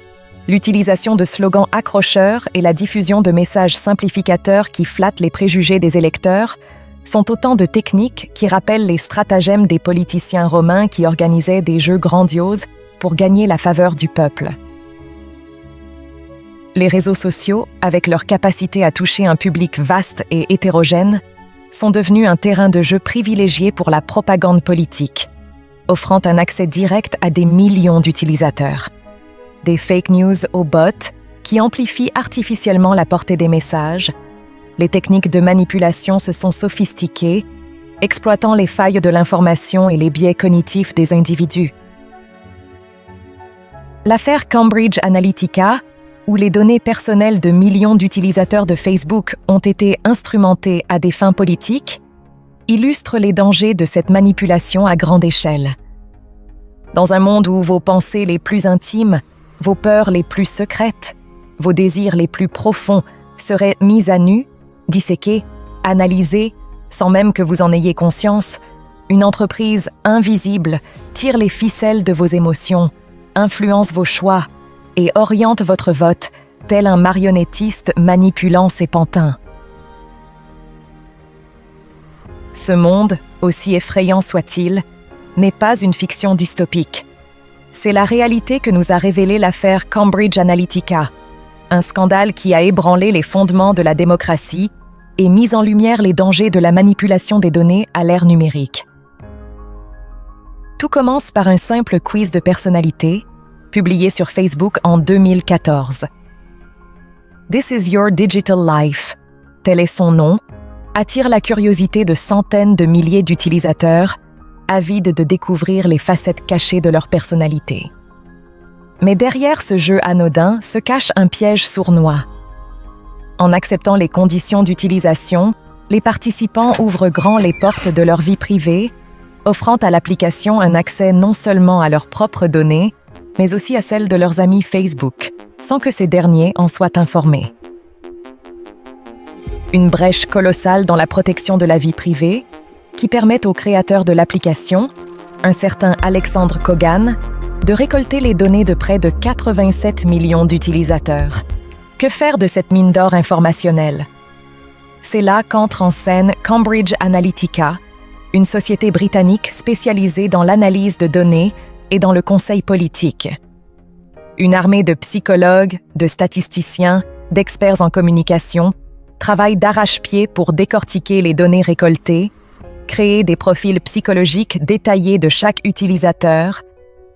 l'utilisation de slogans accrocheurs et la diffusion de messages simplificateurs qui flattent les préjugés des électeurs sont autant de techniques qui rappellent les stratagèmes des politiciens romains qui organisaient des jeux grandioses pour gagner la faveur du peuple. Les réseaux sociaux, avec leur capacité à toucher un public vaste et hétérogène, sont devenus un terrain de jeu privilégié pour la propagande politique, offrant un accès direct à des millions d'utilisateurs. Des fake news aux bots qui amplifient artificiellement la portée des messages. Les techniques de manipulation se sont sophistiquées, exploitant les failles de l'information et les biais cognitifs des individus. L'affaire Cambridge Analytica, où les données personnelles de millions d'utilisateurs de Facebook ont été instrumentées à des fins politiques, illustre les dangers de cette manipulation à grande échelle. Dans un monde où vos pensées les plus intimes, vos peurs les plus secrètes, vos désirs les plus profonds seraient mis à nu, disséqués, analysés, sans même que vous en ayez conscience, une entreprise invisible tire les ficelles de vos émotions, influence vos choix et oriente votre vote, tel un marionnettiste manipulant ses pantins. Ce monde, aussi effrayant soit-il, n'est pas une fiction dystopique. C'est la réalité que nous a révélée l'affaire Cambridge Analytica, un scandale qui a ébranlé les fondements de la démocratie et mis en lumière les dangers de la manipulation des données à l'ère numérique. Tout commence par un simple quiz de personnalité, publié sur Facebook en 2014. This is your digital life, tel est son nom, attire la curiosité de centaines de milliers d'utilisateurs, avides de découvrir les facettes cachées de leur personnalité. Mais derrière ce jeu anodin se cache un piège sournois. En acceptant les conditions d'utilisation, les participants ouvrent grand les portes de leur vie privée, offrant à l'application un accès non seulement à leurs propres données, mais aussi à celles de leurs amis Facebook, sans que ces derniers en soient informés. Une brèche colossale dans la protection de la vie privée, qui permet au créateur de l'application, un certain Alexandre Kogan, de récolter les données de près de 87 millions d'utilisateurs. Que faire de cette mine d'or informationnelle? C'est là qu'entre en scène Cambridge Analytica, une société britannique spécialisée dans l'analyse de données et dans le conseil politique. Une armée de psychologues, de statisticiens, d'experts en communication travaille d'arrache-pied pour décortiquer les données récoltées, créer des profils psychologiques détaillés de chaque utilisateur,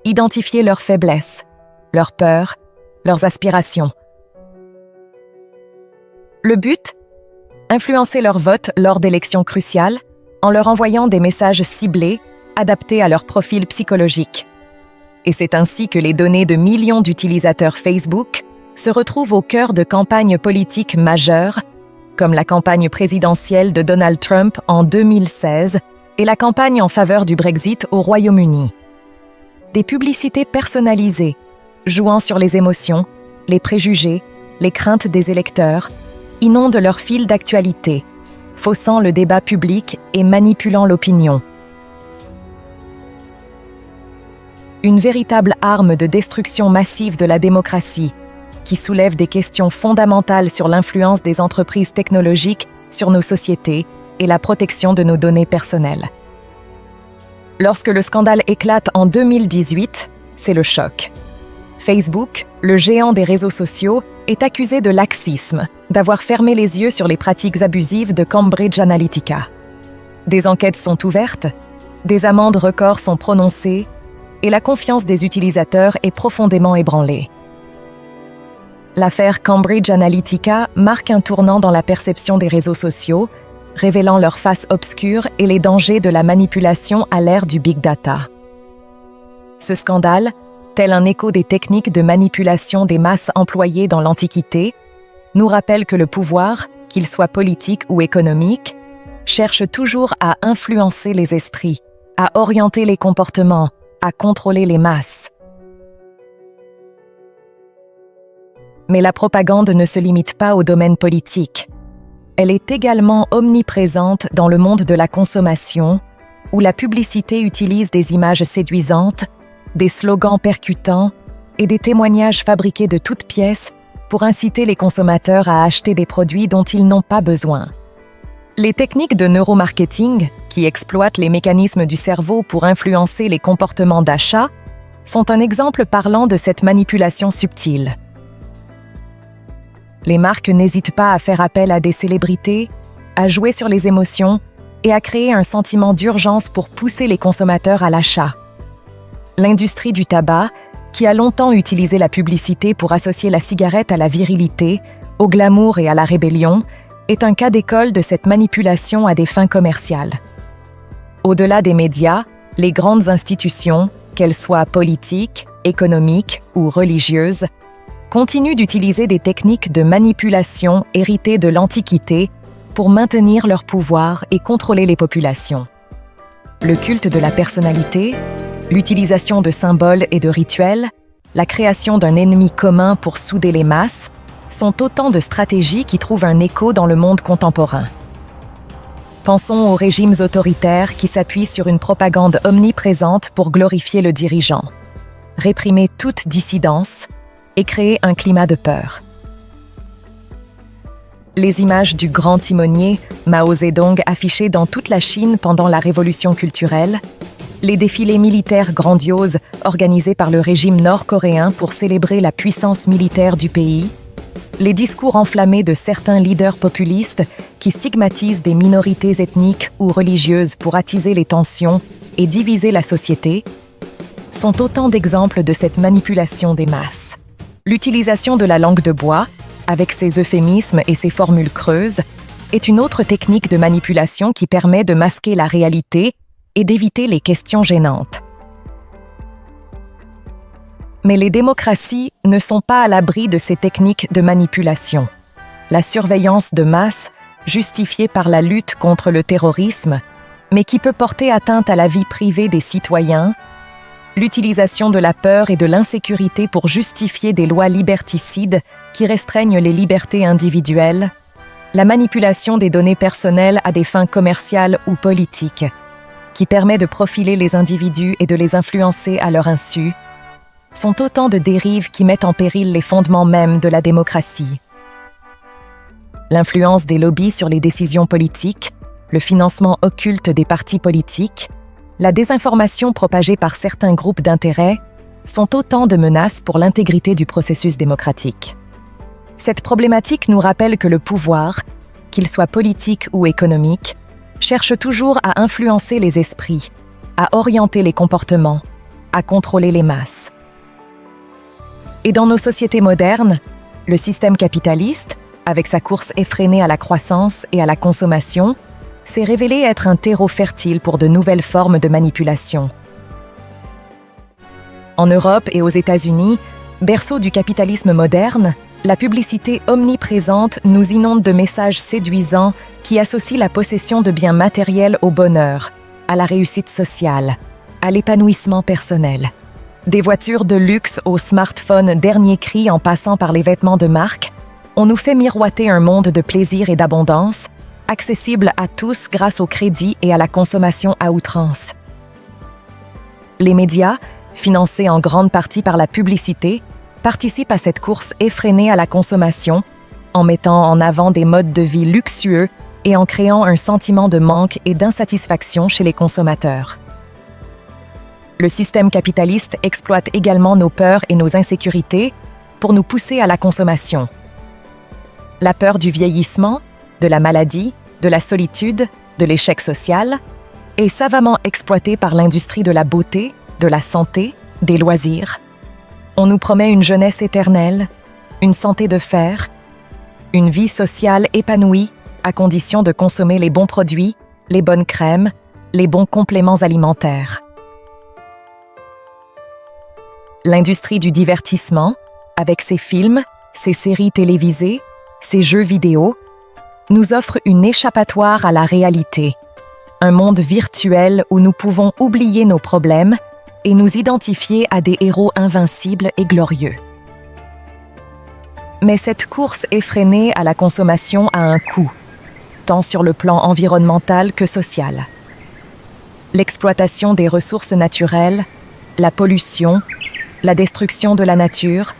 identifier leurs faiblesses, leurs peurs, leurs aspirations. Le but ? Influencer leur vote lors d'élections cruciales en leur envoyant des messages ciblés adaptés à leur profil psychologique. Et c'est ainsi que les données de millions d'utilisateurs Facebook se retrouvent au cœur de campagnes politiques majeures, comme la campagne présidentielle de Donald Trump en 2016 et la campagne en faveur du Brexit au Royaume-Uni. Des publicités personnalisées, jouant sur les émotions, les préjugés, les craintes des électeurs, inondent leur fil d'actualité, faussant le débat public et manipulant l'opinion. Une véritable arme de destruction massive de la démocratie, qui soulève des questions fondamentales sur l'influence des entreprises technologiques sur nos sociétés et la protection de nos données personnelles. Lorsque le scandale éclate en 2018, c'est le choc. Facebook, le géant des réseaux sociaux, est accusé de laxisme, d'avoir fermé les yeux sur les pratiques abusives de Cambridge Analytica. Des enquêtes sont ouvertes, des amendes records sont prononcées, et la confiance des utilisateurs est profondément ébranlée. L'affaire Cambridge Analytica marque un tournant dans la perception des réseaux sociaux, révélant leur face obscure et les dangers de la manipulation à l'ère du Big Data. Ce scandale, tel un écho des techniques de manipulation des masses employées dans l'Antiquité, nous rappelle que le pouvoir, qu'il soit politique ou économique, cherche toujours à influencer les esprits, à orienter les comportements, à contrôler les masses. Mais la propagande ne se limite pas au domaine politique. Elle est également omniprésente dans le monde de la consommation, où la publicité utilise des images séduisantes, des slogans percutants et des témoignages fabriqués de toutes pièces pour inciter les consommateurs à acheter des produits dont ils n'ont pas besoin. Les techniques de neuromarketing, qui exploitent les mécanismes du cerveau pour influencer les comportements d'achat, sont un exemple parlant de cette manipulation subtile. Les marques n'hésitent pas à faire appel à des célébrités, à jouer sur les émotions et à créer un sentiment d'urgence pour pousser les consommateurs à l'achat. L'industrie du tabac, qui a longtemps utilisé la publicité pour associer la cigarette à la virilité, au glamour et à la rébellion, est un cas d'école de cette manipulation à des fins commerciales. Au-delà des médias, les grandes institutions, qu'elles soient politiques, économiques ou religieuses, continuent d'utiliser des techniques de manipulation héritées de l'Antiquité pour maintenir leur pouvoir et contrôler les populations. Le culte de la personnalité, l'utilisation de symboles et de rituels, la création d'un ennemi commun pour souder les masses, sont autant de stratégies qui trouvent un écho dans le monde contemporain. Pensons aux régimes autoritaires qui s'appuient sur une propagande omniprésente pour glorifier le dirigeant, réprimer toute dissidence et créer un climat de peur. Les images du grand timonier, Mao Zedong, affichées dans toute la Chine pendant la Révolution culturelle, les défilés militaires grandioses organisés par le régime nord-coréen pour célébrer la puissance militaire du pays, les discours enflammés de certains leaders populistes qui stigmatisent des minorités ethniques ou religieuses pour attiser les tensions et diviser la société, sont autant d'exemples de cette manipulation des masses. L'utilisation de la langue de bois, avec ses euphémismes et ses formules creuses, est une autre technique de manipulation qui permet de masquer la réalité et d'éviter les questions gênantes. Mais les démocraties ne sont pas à l'abri de ces techniques de manipulation. La surveillance de masse, justifiée par la lutte contre le terrorisme, mais qui peut porter atteinte à la vie privée des citoyens, l'utilisation de la peur et de l'insécurité pour justifier des lois liberticides qui restreignent les libertés individuelles, la manipulation des données personnelles à des fins commerciales ou politiques, qui permet de profiler les individus et de les influencer à leur insu, sont autant de dérives qui mettent en péril les fondements mêmes de la démocratie. L'influence des lobbies sur les décisions politiques, le financement occulte des partis politiques, la désinformation propagée par certains groupes d'intérêt sont autant de menaces pour l'intégrité du processus démocratique. Cette problématique nous rappelle que le pouvoir, qu'il soit politique ou économique, cherche toujours à influencer les esprits, à orienter les comportements, à contrôler les masses. Et dans nos sociétés modernes, le système capitaliste, avec sa course effrénée à la croissance et à la consommation, s'est révélé être un terreau fertile pour de nouvelles formes de manipulation. En Europe et aux États-Unis, berceau du capitalisme moderne, la publicité omniprésente nous inonde de messages séduisants qui associent la possession de biens matériels au bonheur, à la réussite sociale, à l'épanouissement personnel. Des voitures de luxe aux smartphones dernier cri en passant par les vêtements de marque, on nous fait miroiter un monde de plaisir et d'abondance, accessible à tous grâce au crédit et à la consommation à outrance. Les médias, financés en grande partie par la publicité, participent à cette course effrénée à la consommation, en mettant en avant des modes de vie luxueux et en créant un sentiment de manque et d'insatisfaction chez les consommateurs. Le système capitaliste exploite également nos peurs et nos insécurités pour nous pousser à la consommation. La peur du vieillissement, de la maladie, de la solitude, de l'échec social est savamment exploitée par l'industrie de la beauté, de la santé, des loisirs. On nous promet une jeunesse éternelle, une santé de fer, une vie sociale épanouie à condition de consommer les bons produits, les bonnes crèmes, les bons compléments alimentaires. L'industrie du divertissement, avec ses films, ses séries télévisées, ses jeux vidéo, nous offre une échappatoire à la réalité, un monde virtuel où nous pouvons oublier nos problèmes et nous identifier à des héros invincibles et glorieux. Mais cette course effrénée à la consommation a un coût, tant sur le plan environnemental que social. L'exploitation des ressources naturelles, la pollution, la destruction de la nature,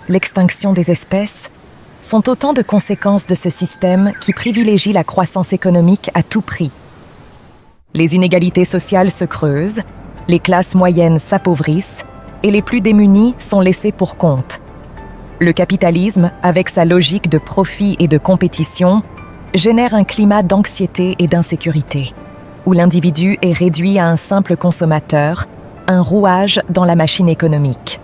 l'extinction des espèces, sont autant de conséquences de ce système qui privilégie la croissance économique à tout prix. Les inégalités sociales se creusent, les classes moyennes s'appauvrissent et les plus démunis sont laissés pour compte. Le capitalisme, avec sa logique de profit et de compétition, génère un climat d'anxiété et d'insécurité, où l'individu est réduit à un simple consommateur, un rouage dans la machine économique.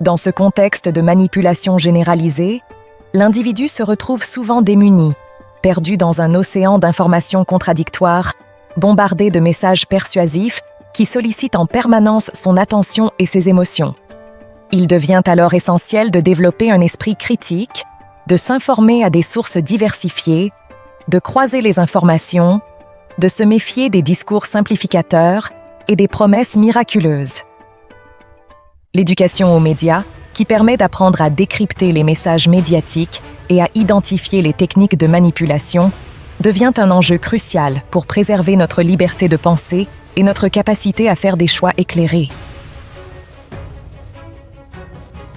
Dans ce contexte de manipulation généralisée, l'individu se retrouve souvent démuni, perdu dans un océan d'informations contradictoires, bombardé de messages persuasifs qui sollicitent en permanence son attention et ses émotions. Il devient alors essentiel de développer un esprit critique, de s'informer à des sources diversifiées, de croiser les informations, de se méfier des discours simplificateurs et des promesses miraculeuses. L'éducation aux médias, qui permet d'apprendre à décrypter les messages médiatiques et à identifier les techniques de manipulation, devient un enjeu crucial pour préserver notre liberté de penser et notre capacité à faire des choix éclairés.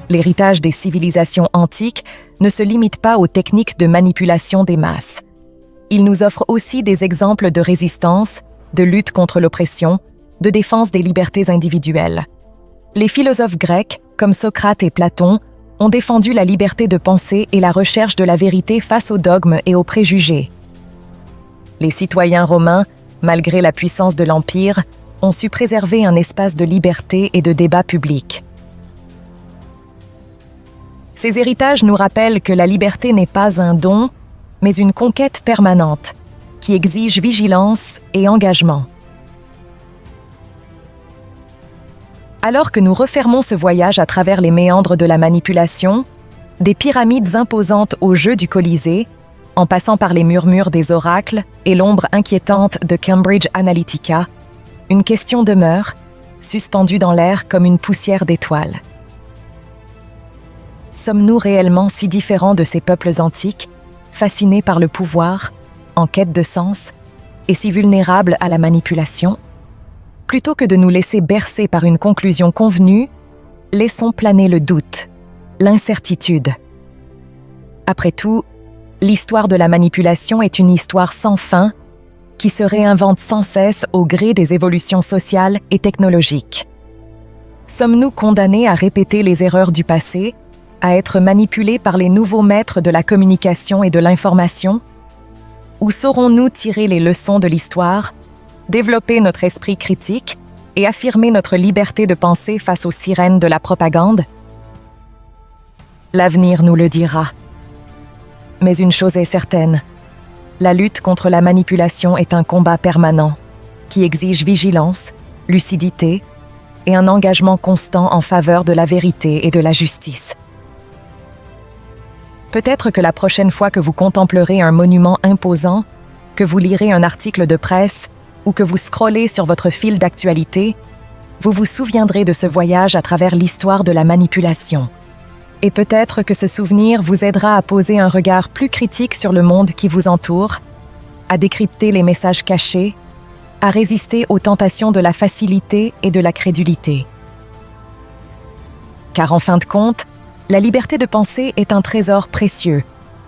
L'héritage des civilisations antiques ne se limite pas aux techniques de manipulation des masses. Il nous offre aussi des exemples de résistance, de lutte contre l'oppression, de défense des libertés individuelles. Les philosophes grecs, comme Socrate et Platon, ont défendu la liberté de penser et la recherche de la vérité face aux dogmes et aux préjugés. Les citoyens romains, malgré la puissance de l'Empire, ont su préserver un espace de liberté et de débat public. Ces héritages nous rappellent que la liberté n'est pas un don, mais une conquête permanente, qui exige vigilance et engagement. Alors que nous refermons ce voyage à travers les méandres de la manipulation, des pyramides imposantes au jeu du Colisée, en passant par les murmures des oracles et l'ombre inquiétante de Cambridge Analytica, une question demeure, suspendue dans l'air comme une poussière d'étoiles. Sommes-nous réellement si différents de ces peuples antiques, fascinés par le pouvoir, en quête de sens, et si vulnérables à la manipulation ? Plutôt que de nous laisser bercer par une conclusion convenue, laissons planer le doute, l'incertitude. Après tout, l'histoire de la manipulation est une histoire sans fin qui se réinvente sans cesse au gré des évolutions sociales et technologiques. Sommes-nous condamnés à répéter les erreurs du passé, à être manipulés par les nouveaux maîtres de la communication et de l'information ? Ou saurons-nous tirer les leçons de l'histoire, développer notre esprit critique et affirmer notre liberté de penser face aux sirènes de la propagande? L'avenir nous le dira. Mais une chose est certaine, la lutte contre la manipulation est un combat permanent qui exige vigilance, lucidité et un engagement constant en faveur de la vérité et de la justice. Peut-être que la prochaine fois que vous contemplerez un monument imposant, que vous lirez un article de presse ou que vous scrollez sur votre fil d'actualité, vous vous souviendrez de ce voyage à travers l'histoire de la manipulation. Et peut-être que ce souvenir vous aidera à poser un regard plus critique sur le monde qui vous entoure, à décrypter les messages cachés, à résister aux tentations de la facilité et de la crédulité. Car en fin de compte, la liberté de penser est un trésor précieux,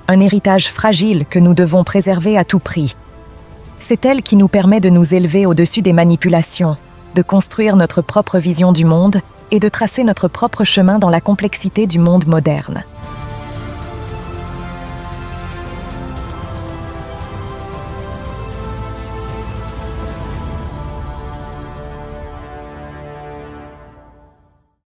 un héritage fragile que nous devons préserver à tout prix. C'est elle qui nous permet de nous élever au-dessus des manipulations, de construire notre propre vision du monde et de tracer notre propre chemin dans la complexité du monde moderne.